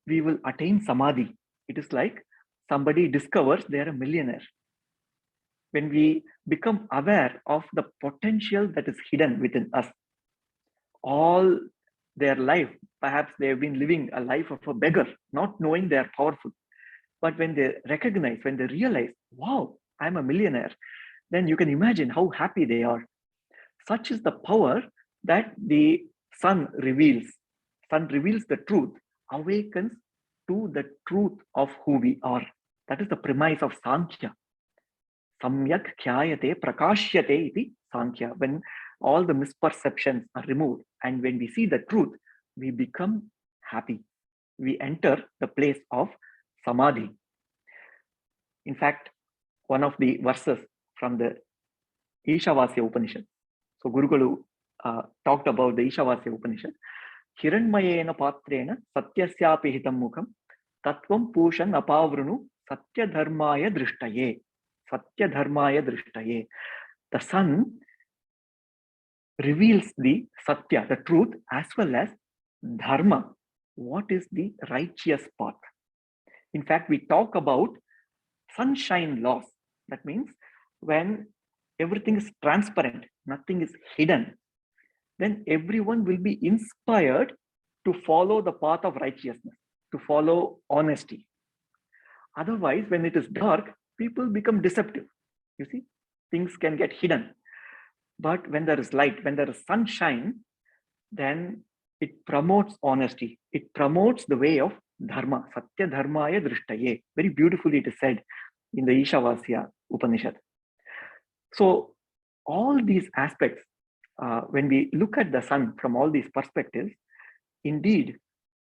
G: we will attain samadhi. It is like somebody discovers they are a millionaire. When we become aware of the potential that is hidden within us, all their life, perhaps they have been living a life of a beggar, not knowing they are powerful. But when they recognize, when they realize, wow, I'm a millionaire, then you can imagine how happy they are. Such is the power that the sun reveals. Sun reveals the truth, awakens to the truth of who we are. That is the premise of Sankhya. Samyak khyayate prakashyate iti Sankhya. When all the misperceptions are removed and when we see the truth, we become happy. We enter the place of samadhi. In fact, one of the verses from the Ishavasya Upanishad. So Gurukulu talked about the Ishavasya Upanishad. Hiranmayena patrena satyasyapi hitam mukham tatvam pushan apavrunu satya dharmaya drishtaye. Satya dharmaya drishtaye. The sun reveals the satya, the truth, as well as dharma. What is the righteous path? In fact, we talk about sunshine laws. That means when everything is transparent, nothing is hidden, then everyone will be inspired to follow the path of righteousness, to follow honesty. Otherwise, when it is dark, people become deceptive. You see, things can get hidden. But when there is light, when there is sunshine, then it promotes honesty. It promotes the way of dharma. Satya dharmaya drishtaye. Very beautifully it is said in the Ishavasya Upanishad. So all these aspects, when we look at the sun from all these perspectives, indeed,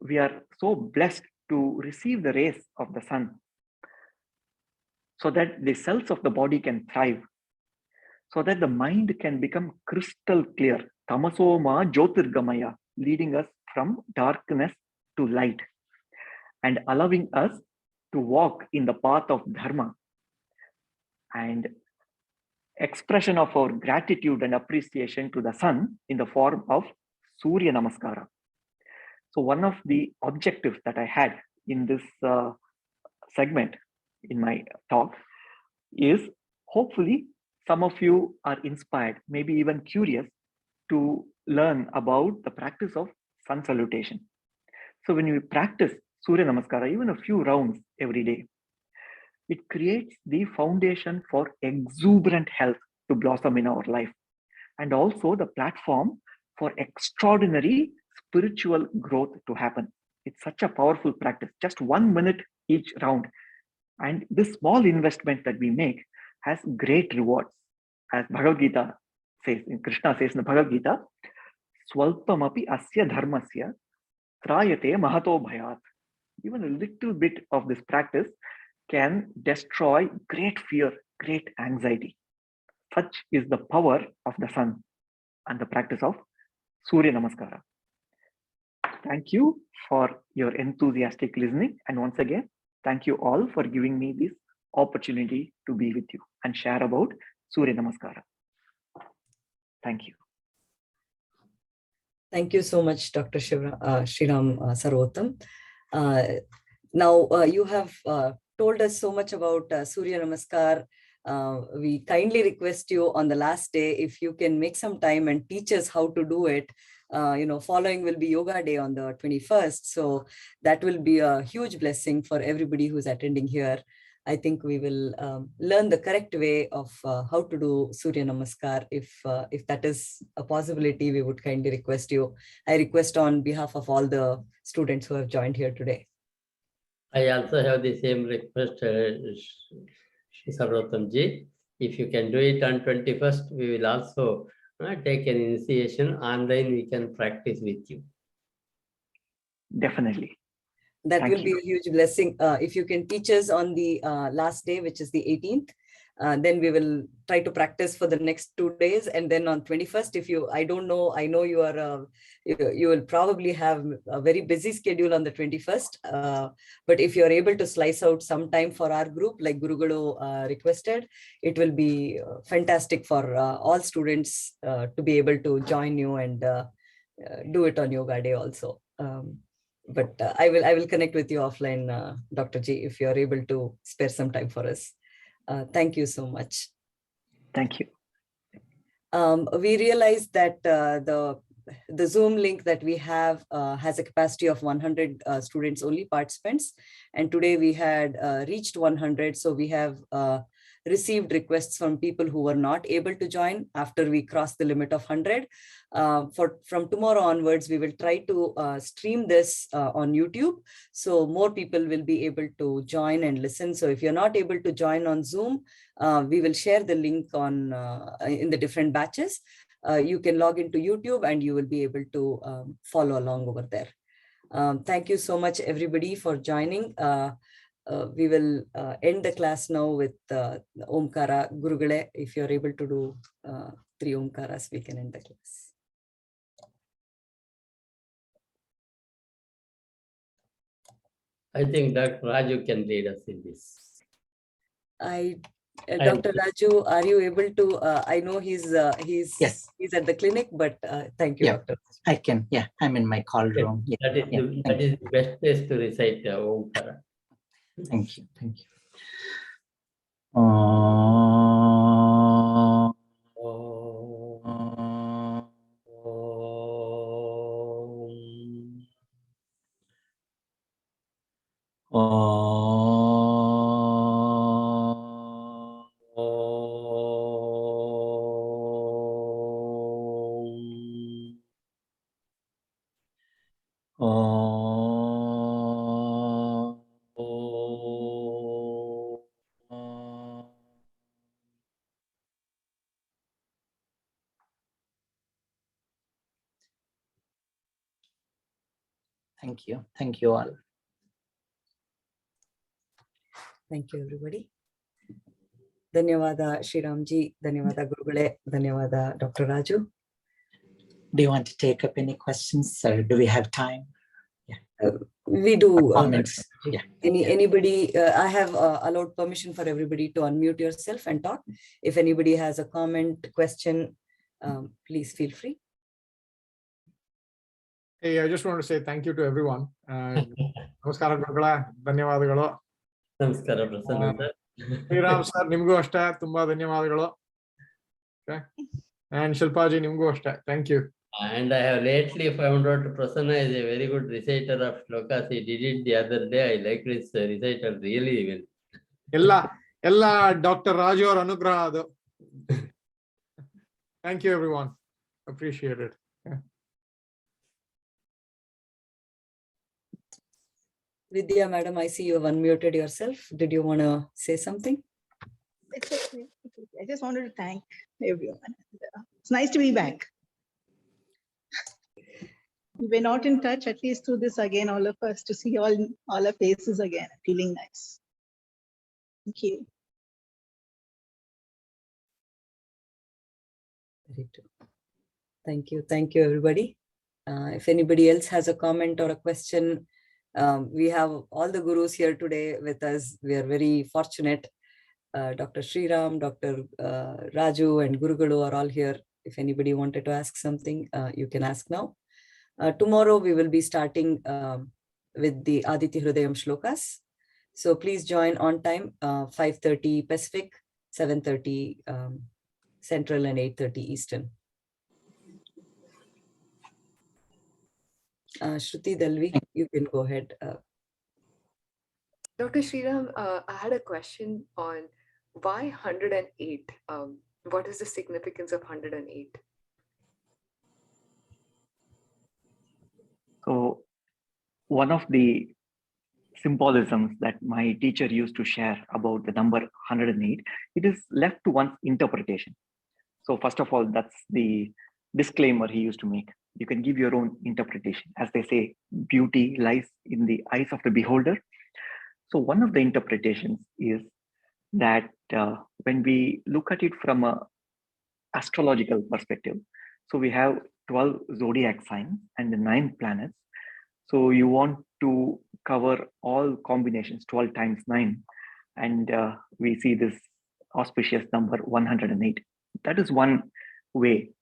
G: we are so blessed to receive the rays of the sun so that the cells of the body can thrive, so that the mind can become crystal clear, tamasoma jyotirgamaya, leading us from darkness to light and allowing us to walk in the path of dharma. And expression of our gratitude and appreciation to the sun in the form of Surya namaskara. So one of the objectives that I had in this segment in my talk is hopefully some of you are inspired, maybe even curious to learn about the practice of sun salutation. So when you practice Surya namaskara, even a few rounds every day, it creates the foundation for exuberant health to blossom in our life, and also the platform for extraordinary spiritual growth to happen. It's such a powerful practice. Just 1 minute each round. And this small investment that we make has great rewards. As Bhagavad Gita says, Krishna says in the Bhagavad Gita, Swalpamapi asya dharmasya trayate mahato bhayat. Even a little bit of this practice can destroy great fear, great anxiety. Such is the power of the sun and the practice of Surya Namaskara. Thank you for your enthusiastic listening. And once again, thank you all for giving me this opportunity to be with you and share about Surya Namaskara. Thank you.
C: Thank you so much, Dr. Shriram Sarvotam. Now, you have told us so much about Surya Namaskar. We kindly request you on the last day, if you can make some time and teach us how to do it. Following will be Yoga Day on the 21st. So that will be a huge blessing for everybody who's attending here. I think we will learn the correct way of how to do Surya Namaskar. If that is a possibility, we would kindly request you. I request on behalf of all the students who have joined here today.
D: I also have the same request, Sarvotam ji. If you can do it on 21st, we will also take an initiation. Online, we can practice with you.
G: Definitely.
C: That
G: Thank
C: will be a huge blessing. If you can teach us on the last day, which is the 18th, then we will try to practice for the next 2 days. And then on 21st, I know you are, you will probably have a very busy schedule on the 21st. But if you're able to slice out some time for our group, like Guruguru requested, it will be fantastic for all students to be able to join you and do it on Yoga Day also. But I will connect with you offline, Dr. G, if you're able to spare some time for us. Thank you so much.
G: Thank you.
C: We realized that the Zoom link that we have has a capacity of 100 students only, participants. And today we had reached 100. So we have received requests from people who were not able to join after we crossed the limit of 100. From tomorrow onwards, we will try to stream this on YouTube. So more people will be able to join and listen. So if you're not able to join on Zoom, we will share the link on in the different batches. You can log into YouTube and you will be able to follow along over there. Thank you so much, everybody, for joining. We will end the class now with Omkara. Gurugale, if you're able to do 3 Omkaras, we can end the class.
D: I think Dr. Raju can lead us in this.
C: Dr. Raju, are you able to? I know he's
E: Yes.
C: He's at the clinic, but thank you,
E: Yeah.
C: Doctor.
E: I can. Yeah, I'm in my call room. Yeah.
D: That is the best place to recite Omkara.
E: Thank you. Thank you. Thank you. Thank you all.
C: Thank you, everybody. Dhanyavada, Shriramji. Dhanyavada, Gurugale. Dhanyavada, Dr. Raju.
E: Do you want to take up any questions, or do we have time?
C: We do.
E: Comments. Yeah.
C: Anybody? I have allowed permission for everybody to unmute yourself and talk. If anybody has a comment, question, please feel free.
H: Hey, I just want to say thank you to everyone. Namaskara, Gurugala. Dhanyavadagalu.
D: Namaskara, Prasanna sir.
H: Shriram sir, nimgu ashta, tumba dhanyavadagalu. Okay. And Shilpaji, nimgu ashta. Thank you.
D: And I have lately found out Prasanna is a very good reciter of shlokas. He did it the other day. I like his recital really well.
H: Ella Dr. Raju or Anugraha. Thank you, everyone. Appreciate it. Yeah.
C: Vidya, madam, I see you have unmuted yourself. Did you want to say something?
I: It's okay. I just wanted to thank everyone. It's nice to be back. We were not in touch, at least through this again, all of us, to see all our faces again, feeling nice. Thank you.
C: Very true. Thank you. Thank you, everybody. If anybody else has a comment or a question, we have all the gurus here today with us. We are very fortunate. Dr. Sriram, Dr. Raju and Guru Guru are all here. If anybody wanted to ask something, you can ask now. Tomorrow we will be starting with the Aadithya Hrudayam shlokas. So please join on time, 5:30 Pacific, 7:30 Central and 8:30 Eastern. Shruti Dalvi, you can go ahead.
J: Dr. Sriram, I had a question on why 108? What is the significance of 108?
G: So one of the symbolisms that my teacher used to share about the number 108, it is left to one's interpretation. So first of all, that's the disclaimer he used to make. You can give your own interpretation. As they say, beauty lies in the eyes of the beholder. So one of the interpretations is that when we look at it from an astrological perspective, so we have 12 zodiac signs and the 9 planets. So you want to cover all combinations, 12 times 9. And we see this auspicious number 108. That is one way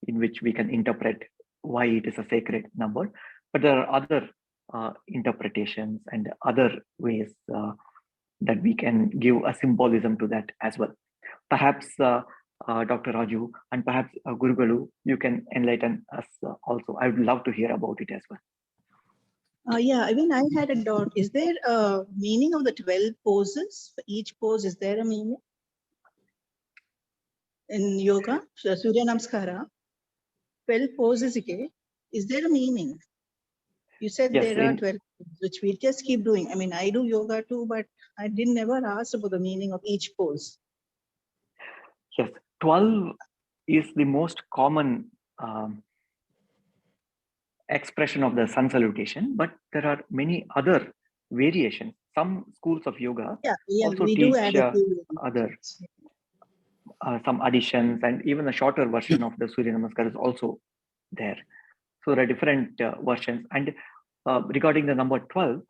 G: in which we can interpret why it is a sacred number. But there are other interpretations and other ways that we can give a symbolism to that as well. Perhaps Dr. Raju and perhaps Guru Galu, you can enlighten us also. I would love to hear about it as well.
I: Yeah, I mean, I had a doubt. Is there a meaning of the 12 poses? For each pose, is there a meaning? In yoga, Surya namaskara, 12 poses, okay? Is there a meaning? You said
G: Yes,
I: there are 12, which we just keep doing. I mean, I do yoga too, but I didn't never ask about the meaning of each pose.
G: Yes, 12 is the most common expression of the sun salutation, but there are many other variations. Some schools of yoga also
I: we
G: teach
I: do add a few
G: other some additions, and even a shorter version of the Surya Namaskar is also there. So there are different versions. And regarding the number 12,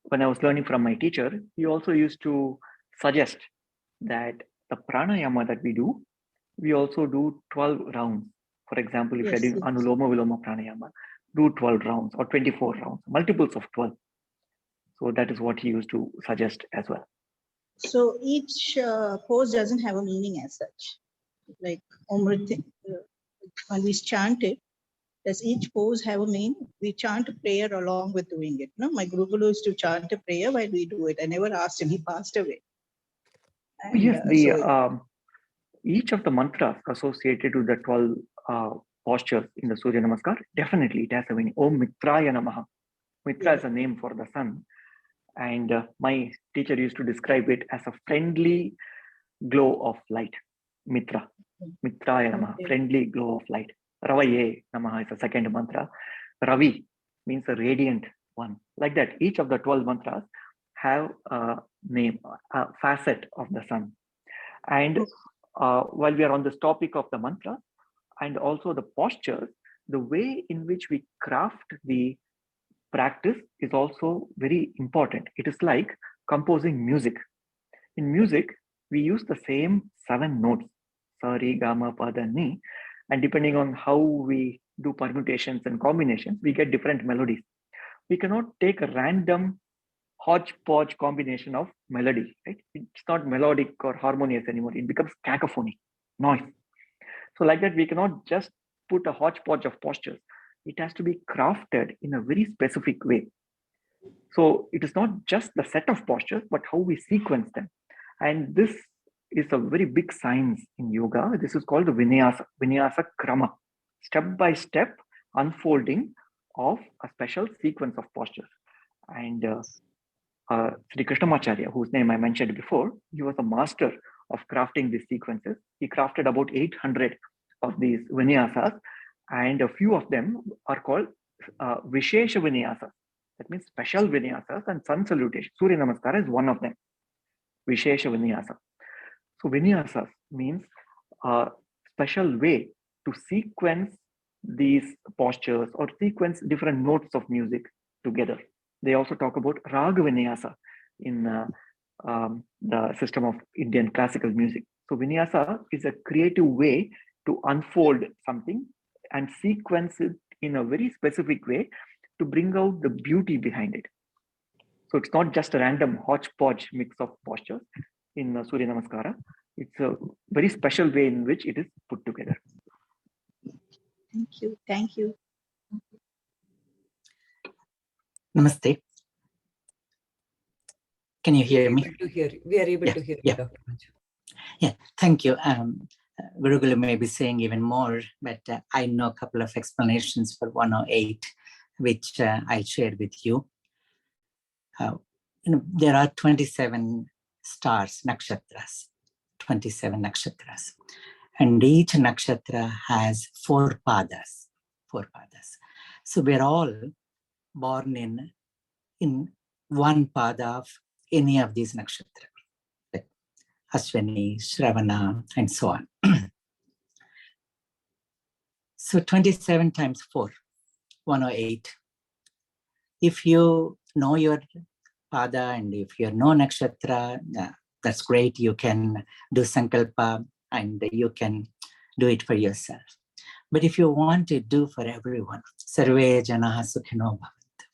G: when I was learning from my teacher, he also used to suggest that the pranayama that we do, we also do 12 rounds. For example, if you're doing Anuloma Viloma pranayama, do 12 rounds or 24 rounds, multiples of 12. So that is what he used to suggest as well.
I: So each pose doesn't have a meaning as such. Like Omriti, when we chant it, does each pose have a meaning? We chant a prayer along with doing it. No, my Guru Guru used to chant a prayer while we do it. I never asked him, he passed away. And,
G: yes, each of the mantras associated with the 12 postures in the Surya Namaskar, definitely it has a meaning. Om Mitraya Namaha. Mitra is a name for the sun. And my teacher used to describe it as a friendly glow of light. Mitra. Mitraya Namaha, friendly glow of light. Ravaye Namaha is the second mantra. Ravi means a radiant one. Like that, each of the 12 mantras have a name, a facet of the sun. And while we are on this topic of the mantra and also the postures, the way in which we craft the practice is also very important. It is like composing music. In music, we use the same 7 notes, sa, re, ga, ma, pa, da, ni, and depending on how we do permutations and combinations, we get different melodies. We cannot take a random hodgepodge combination of melody, right? It's not melodic or harmonious anymore. It becomes cacophony, noise. So like that, we cannot just put a hodgepodge of postures. It has to be crafted in a very specific way. So it is not just the set of postures, but how we sequence them. And this is a very big science in yoga. This is called the vinyasa krama, step by step unfolding of a special sequence of postures. And Sri Krishnamacharya, whose name I mentioned before, he was a master of crafting these sequences. He crafted about 800 of these vinyasas, and a few of them are called Vishesha vinyasas. That means special vinyasas, and sun salutation. Surya namaskara is one of them. Vishesha vinyasa. So vinyasas means a special way to sequence these postures or sequence different notes of music together. They also talk about raga vinyasa in the system of Indian classical music. So vinyasa is a creative way to unfold something and sequence it in a very specific way to bring out the beauty behind it. So it's not just a random hodgepodge mix of postures in Surya Namaskara. It's a very special way in which it is put together.
I: Thank you. Thank you.
E: Namaste. Can you hear me?
C: We are able
E: Yeah,
C: to hear you,
E: yeah.
C: Dr. Manju.
E: Yeah, thank you. Gurugulu may be saying even more, but I know a couple of explanations for 108, which I shared with you. There are 27 stars, nakshatras, 27 nakshatras. And each nakshatra has 4 padas, 4 padas. So we're all born in one pada of any of these nakshatras, like Ashwini, Shravana, and so on. So 27 times 4, 108. If you know your pada and if you know nakshatra, that's great. You can do sankalpa and you can do it for yourself. But if you want to do for everyone, sarve janaha sukhino bhavantu.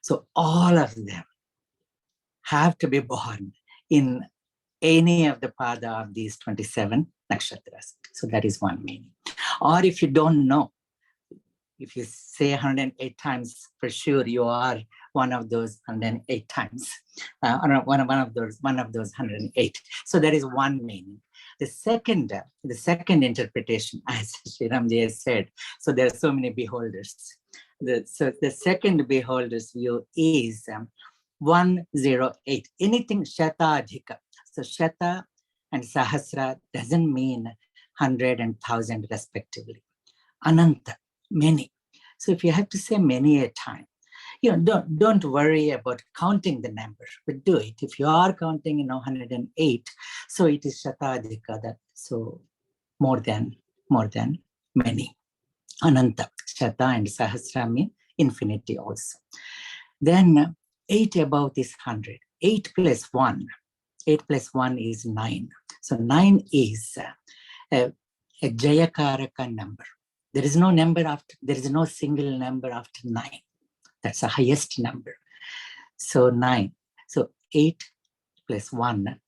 E: So all of them have to be born in any of the pada of these 27 nakshatras. So that is one meaning. Or if you don't know, if you say 108 times, for sure you are one of those 108 times, one of those 108. So that is one meaning. The second interpretation, as Sriramji has said, so there are so many beholders. So the second beholder's view is 108. Anything Shatadhika. So Shata and Sahasra doesn't mean 100 and 1000 respectively. Ananta, many. So if you have to say many a time, don't worry about counting the number, but do it. If you are counting, 108, so it is Shatadhika, that so more than many. Ananta, Shata and Sahasra mean infinity also. Then 8 above this 100. 8 plus 1. 8 plus 1 is 9. So 9 is a Jayakaraka number. There is no number after, there is no single number after 9. That's the highest number. So 9. So 8 plus 1.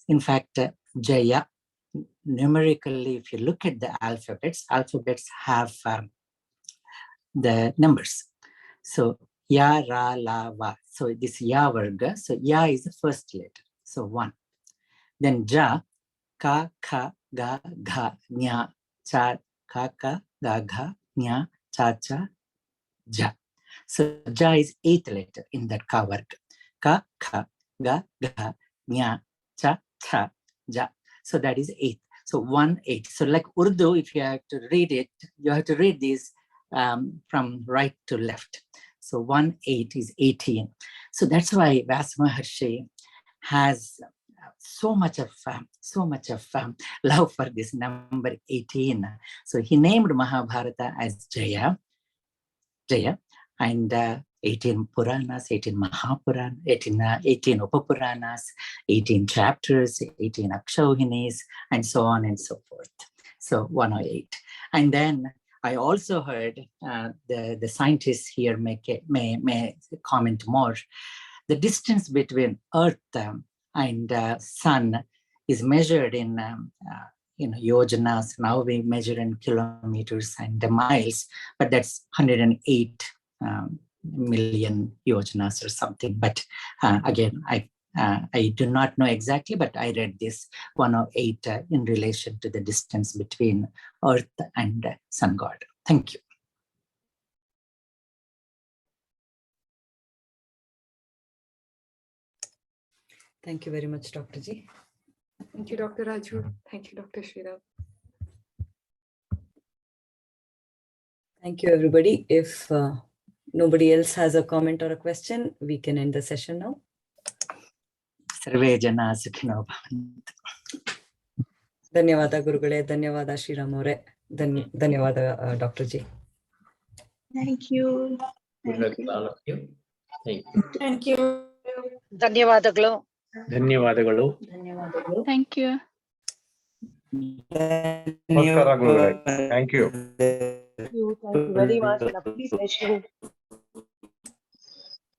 E: In fact, Jaya, numerically, if you look at the alphabets have the numbers. So Ya, Ra, La, Va. So this Ya Varga. So Ya is the first letter. So 1. Then Ja, Ka, Kha, Ga, Gha, Nya, Cha, Ka, Ka, Ga, Gha, Nya, Cha, Cha, Ja. So Ja is 8th letter in that Ka Varga. Ka, Kha, Ga, Gha, Nya, Cha, Cha, Ja. So that is 8th. So 1-8. So like Urdu, if you have to read it, you have to read this from right to left. So 1-8 is 18. So that's why Vyasa Maharshi has so much of love for this number 18. So he named Mahabharata as Jaya, and 18 Puranas, 18 Mahapuranas, 18 Upapuranas, 18 chapters, 18 Akshauhinis, and so on and so forth. So 108. And then I also heard the scientists here may comment more. The distance between Earth and Sun is measured in yojanas. Now we measure in kilometers and miles, but that's 108 million yojanas or something. But again, I do not know exactly, but I read this 108 in relation to the distance between Earth and Sun God. Thank you.
C: Thank you very much, Dr. Ji.
J: Thank you, Dr. Raju. Thank you, Dr. Sriram.
C: Thank you, everybody. If nobody else has a comment or a question, we can end the session now.
E: Sarve jana sukhino bhavantu.
C: ಧನ್ಯವಾದ ಗುರುಗಳೇ, ಧನ್ಯವಾದ ಶ್ರೀರಾಮ್ ಅವರೇ, ಧನ್ಯವಾದ doctor G.
I: Thank you.
D: Good luck to all of you. Thank you.
A: Thank you.
F: ಧನ್ಯವಾದಗಳು.
G: ಧನ್ಯವಾದಗಳು.
A: Thank you.
K: ನಮಸ್ಕಾರ ಗುರುಗಳೇ. Thank you.
F: Thank you very much. Lovely session.